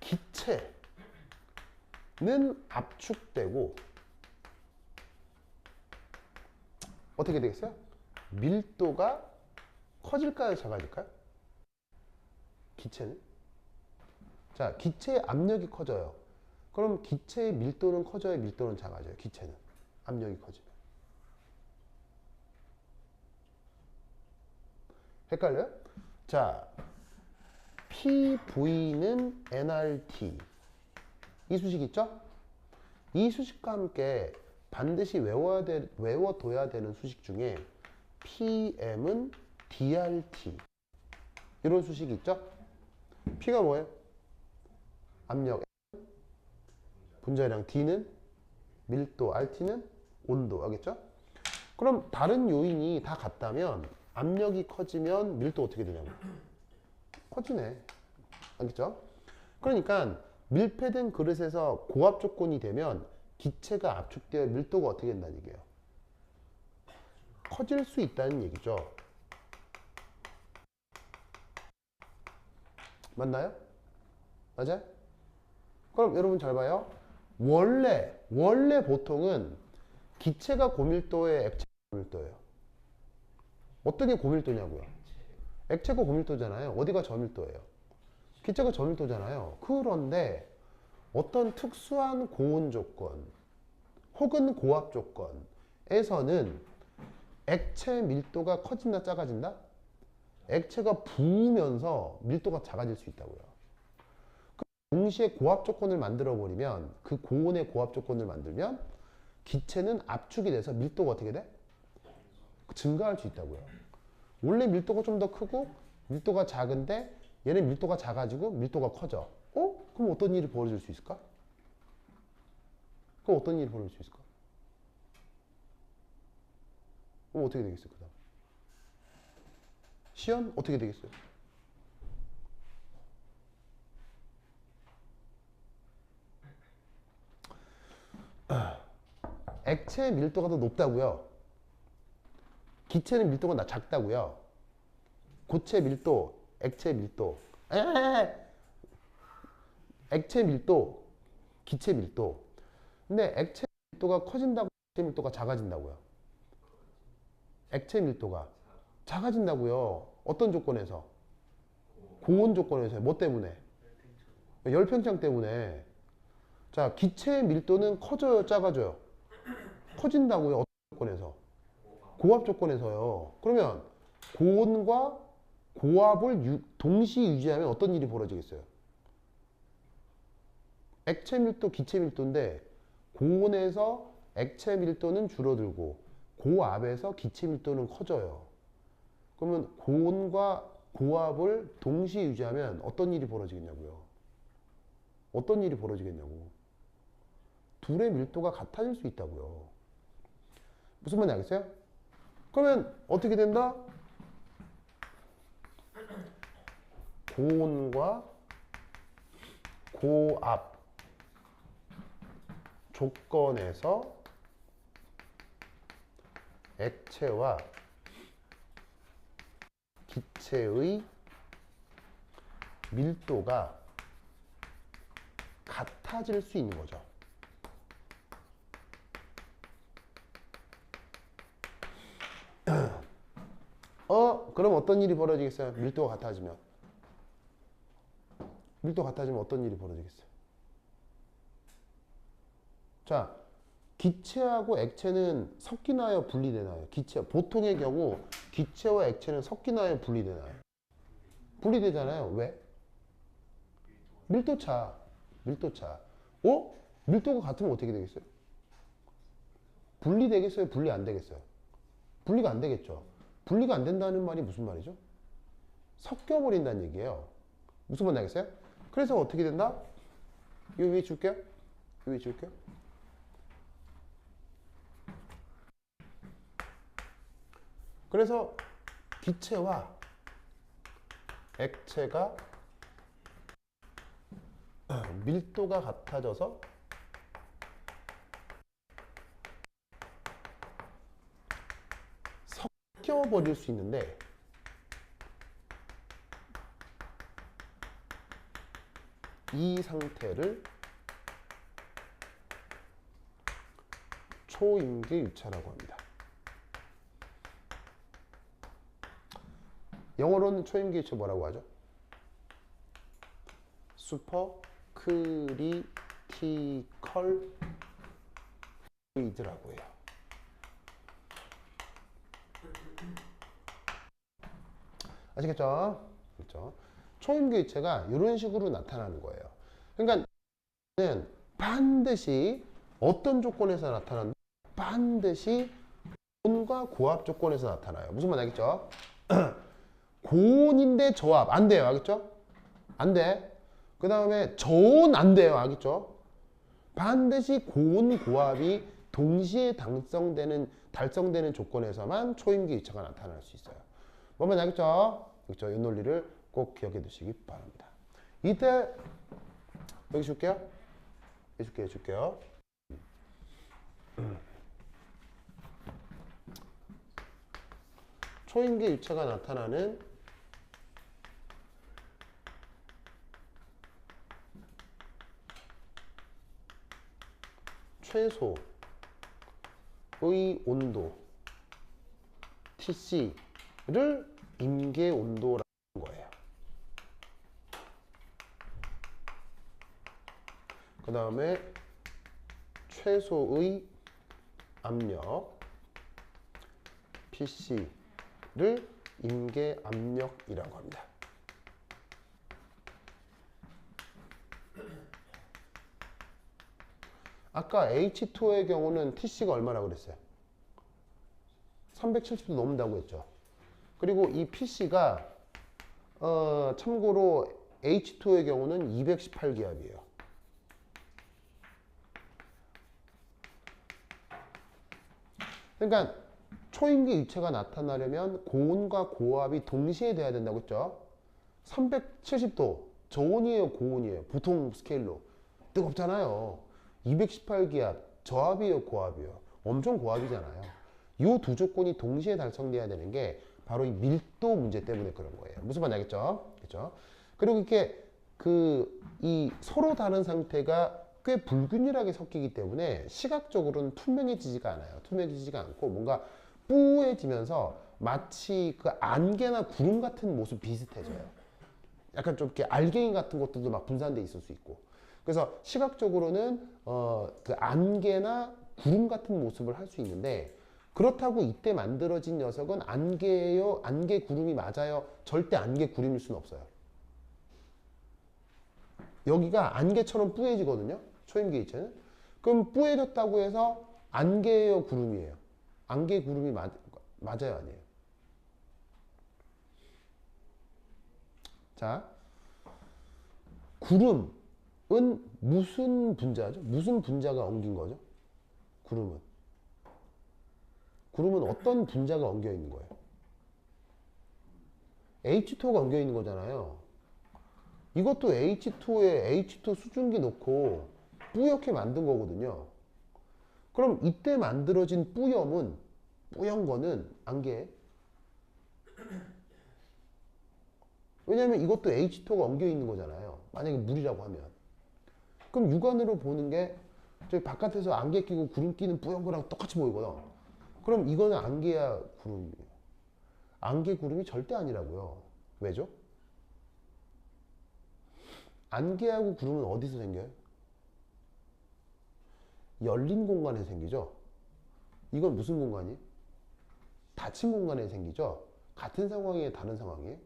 기체는 압축되고 어떻게 되겠어요? 밀도가 커질까요? 작아질까요? 기체는? 자, 기체의 압력이 커져요. 그럼 기체의 밀도는 커져요? 밀도는 작아져요? 기체는. 압력이 커지면. 헷갈려요? 자, PV는 nRT. 이 수식 있죠? 이 수식과 함께 반드시 외워둬야 되는 수식 중에 PM은 DRT. 이런 수식이 있죠? P가 뭐예요? 압력. 분자량. D는 밀도. RT는 온도. 알겠죠? 그럼 다른 요인이 다 같다면 압력이 커지면 밀도 어떻게 되냐고. 커지네. 알겠죠? 그러니까 밀폐된 그릇에서 고압 조건이 되면 기체가 압축되어 밀도가 어떻게 된다는 얘기예요. 커질 수 있다는 얘기죠. 맞나요? 맞아요? 그럼 여러분 잘 봐요. 원래 보통은 기체가 고밀도에 액체가 고밀도예요. 어떻게 고밀도냐고요? 액체가 고밀도잖아요. 어디가 저밀도예요? 기체가 저밀도잖아요. 그런데 어떤 특수한 고온 조건 혹은 고압 조건에서는 액체 밀도가 커진다, 작아진다? 액체가 부으면서 밀도가 작아질 수 있다고요. 동시에 고압 조건을 만들어 버리면, 그 고온의 고압 조건을 만들면 기체는 압축이 돼서 밀도가 어떻게 돼? 증가할 수 있다고요. 원래 밀도가 좀 더 크고 밀도가 작은데 얘는 밀도가 작아지고 밀도가 커져. 그럼 어떤 일이 벌어질 수 있을까? 그럼 어떤 일이 벌어질 수 있을까? 그럼 어떻게 되겠어요? 그 다음 시험 어떻게 되겠어요? 액체 밀도가 더 높다고요. 기체는 밀도가 작다고요. 고체 밀도, 액체 밀도, 액체 밀도, 기체 밀도. 근데 액체 밀도가 커진다고 액체 밀도가 작아진다고요. 액체 밀도가 작아진다고요. 어떤 조건에서? 고온 조건에서. 뭐 때문에? 열팽창 때문에. 자, 기체의 밀도는 커져요, 작아져요? 커진다고요. 어떤 조건에서? 고압 조건에서요. 그러면 고온과 고압을 동시 유지하면 어떤 일이 벌어지겠어요? 액체 밀도, 기체 밀도인데 고온에서 액체 밀도는 줄어들고 고압에서 기체 밀도는 커져요. 그러면 고온과 고압을 동시 유지하면 어떤 일이 벌어지겠냐고요. 어떤 일이 벌어지겠냐고. 둘의 밀도가 같아질 수 있다고요. 무슨 말인지 알겠어요? 그러면 어떻게 된다? 고온과 고압 조건에서 액체와 기체의 밀도가 같아질 수 있는 거죠. 그럼 어떤 일이 벌어지겠어요? 밀도가 같아지면. 밀도가 같아지면 어떤 일이 벌어지겠어요? 자, 기체하고 액체는 섞이나요? 분리되나요? 보통의 경우 기체와 액체는 섞이나요? 분리되나요? 분리되잖아요. 왜? 밀도차. 밀도가 같으면 어떻게 되겠어요? 분리되겠어요? 분리 안 되겠어요? 분리가 안 되겠죠. 분리가 안 된다는 말이 무슨 말이죠? 섞여버린다는 얘기예요. 무슨 말인지 알겠어요? 그래서 어떻게 된다? 이 위에 줄게요. 그래서 기체와 액체가 밀도가 같아져서 찢어버릴 수 있는데 이 상태를 초임계 유차라고 합니다. 영어로는 초임계 유차 뭐라고 하죠? 슈퍼 크리티컬 플루이드라고 해요. 아시겠죠? 그렇죠? 초임계 유체가 이런 식으로 나타나는 거예요. 그러니까 반드시 어떤 조건에서 나타난다? 반드시 고온과 고압 조건에서 나타나요. 무슨 말 알겠죠? 고온인데 저압 안 돼요. 알겠죠? 안 돼. 그 다음에 저온 안 돼요. 알겠죠? 반드시 고온, 고압이 동시에 달성되는 조건에서만 초임계 유체가 나타날 수 있어요. 뭐면 알겠죠? 그렇죠? 이 논리를 꼭 기억해 두시기 바랍니다. 이때 여기 줄게요. 줄게요. 초임계 유체가 나타나는 최소의 온도 TC를 임계 온도라는 거예요. 그 다음에 최소의 압력 PC를 임계 압력이라고 합니다. 아까 H2의 경우는 TC가 얼마라고 그랬어요? 370도 넘는다고 했죠. 그리고 이 PC가 참고로 H2의 경우는 218기압이에요. 그러니까 초임계 유체가 나타나려면 고온과 고압이 동시에 돼야 된다고 했죠. 370도 저온이에요, 고온이에요? 보통 스케일로 뜨겁잖아요. 218기압 저압이에요, 고압이에요? 엄청 고압이잖아요. 이 두 조건이 동시에 달성돼야 되는 게 바로 이 밀도 문제 때문에 그런 거예요. 무슨 말인지 알겠죠? 그렇죠? 그리고 이렇게 이 서로 다른 상태가 꽤 불균일하게 섞이기 때문에 시각적으로는 투명해지지가 않아요. 투명해지지가 않고 뭔가 뿌해지면서 마치 그 안개나 구름 같은 모습 비슷해져요. 약간 좀 이렇게 알갱이 같은 것들도 막 분산돼 있을 수 있고. 그래서 시각적으로는 그 안개나 구름 같은 모습을 할 수 있는데, 그렇다고 이때 만들어진 녀석은 안개예요, 안개 구름이 맞아요? 절대 안개 구름일 수는 없어요. 여기가 안개처럼 뿌얘지거든요, 초임계 유체는. 그럼 뿌얘졌다고 해서 안개예요, 구름이에요? 안개 구름이 맞아요, 아니에요? 자, 구름은 무슨 분자죠? 무슨 분자가 엉긴 거죠? 구름은 어떤 분자가 엉겨 있는 거예요? H2가 엉겨 있는 거잖아요. 이것도 H2에 H2 수증기 넣고 뿌옇게 만든 거거든요. 그럼 이때 만들어진 뿌연 거는 안개예요. 왜냐면 이것도 H2가 엉겨 있는 거잖아요. 만약에 물이라고 하면. 그럼 육안으로 보는 게 저기 바깥에서 안개 끼고 구름 끼는 뿌연 거랑 똑같이 보이거든. 그럼 이거는 안개야, 구름이에요? 안개 구름이 절대 아니라고요. 왜죠? 안개하고 구름은 어디서 생겨요? 열린 공간에 생기죠. 이건 무슨 공간이에요? 닫힌 공간에 생기죠. 같은 상황이에요, 다른 상황이에요?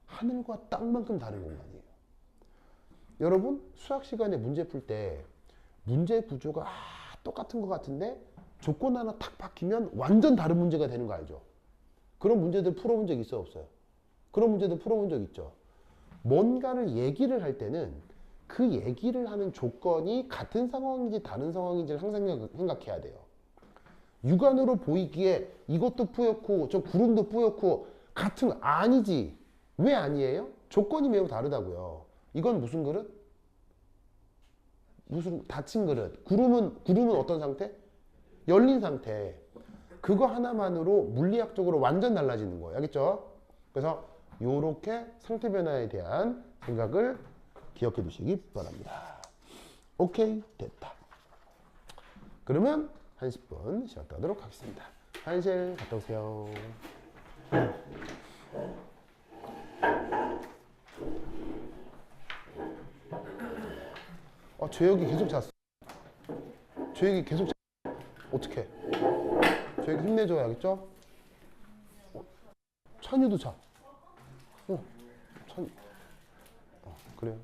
하늘과 땅만큼 다른 공간이에요. 여러분 수학 시간에 문제 풀 때 문제 구조가 똑같은 것 같은데 조건 하나 탁 바뀌면 완전 다른 문제가 되는 거 알죠? 그런 문제들 풀어본 적 있어요, 없어요? 그런 문제들 풀어본 적 있죠. 뭔가를 얘기를 할 때는 그 얘기를 하는 조건이 같은 상황인지 다른 상황인지를 항상 생각해야 돼요. 육안으로 보이기에 이것도 뿌옇고 저 구름도 뿌옇고 같은 아니지. 왜 아니에요? 조건이 매우 다르다고요. 이건 무슨 그릇? 무슨 닫힌 그릇. 구름은 어떤 상태? 열린 상태. 그거 하나만으로 물리학적으로 완전 달라지는 거예요. 알겠죠? 그래서 요렇게 상태 변화에 대한 생각을 기억해 두시기 바랍니다. 오케이, 됐다. 그러면 10분 쉬었다 하도록 하겠습니다. 한실 갔다 오세요. 죄역이 계속 잤어. 죄역이 계속 잤어. 어떡해. 죄역이 힘내줘야 겠죠? 찬이도 자. 찬. 그래요.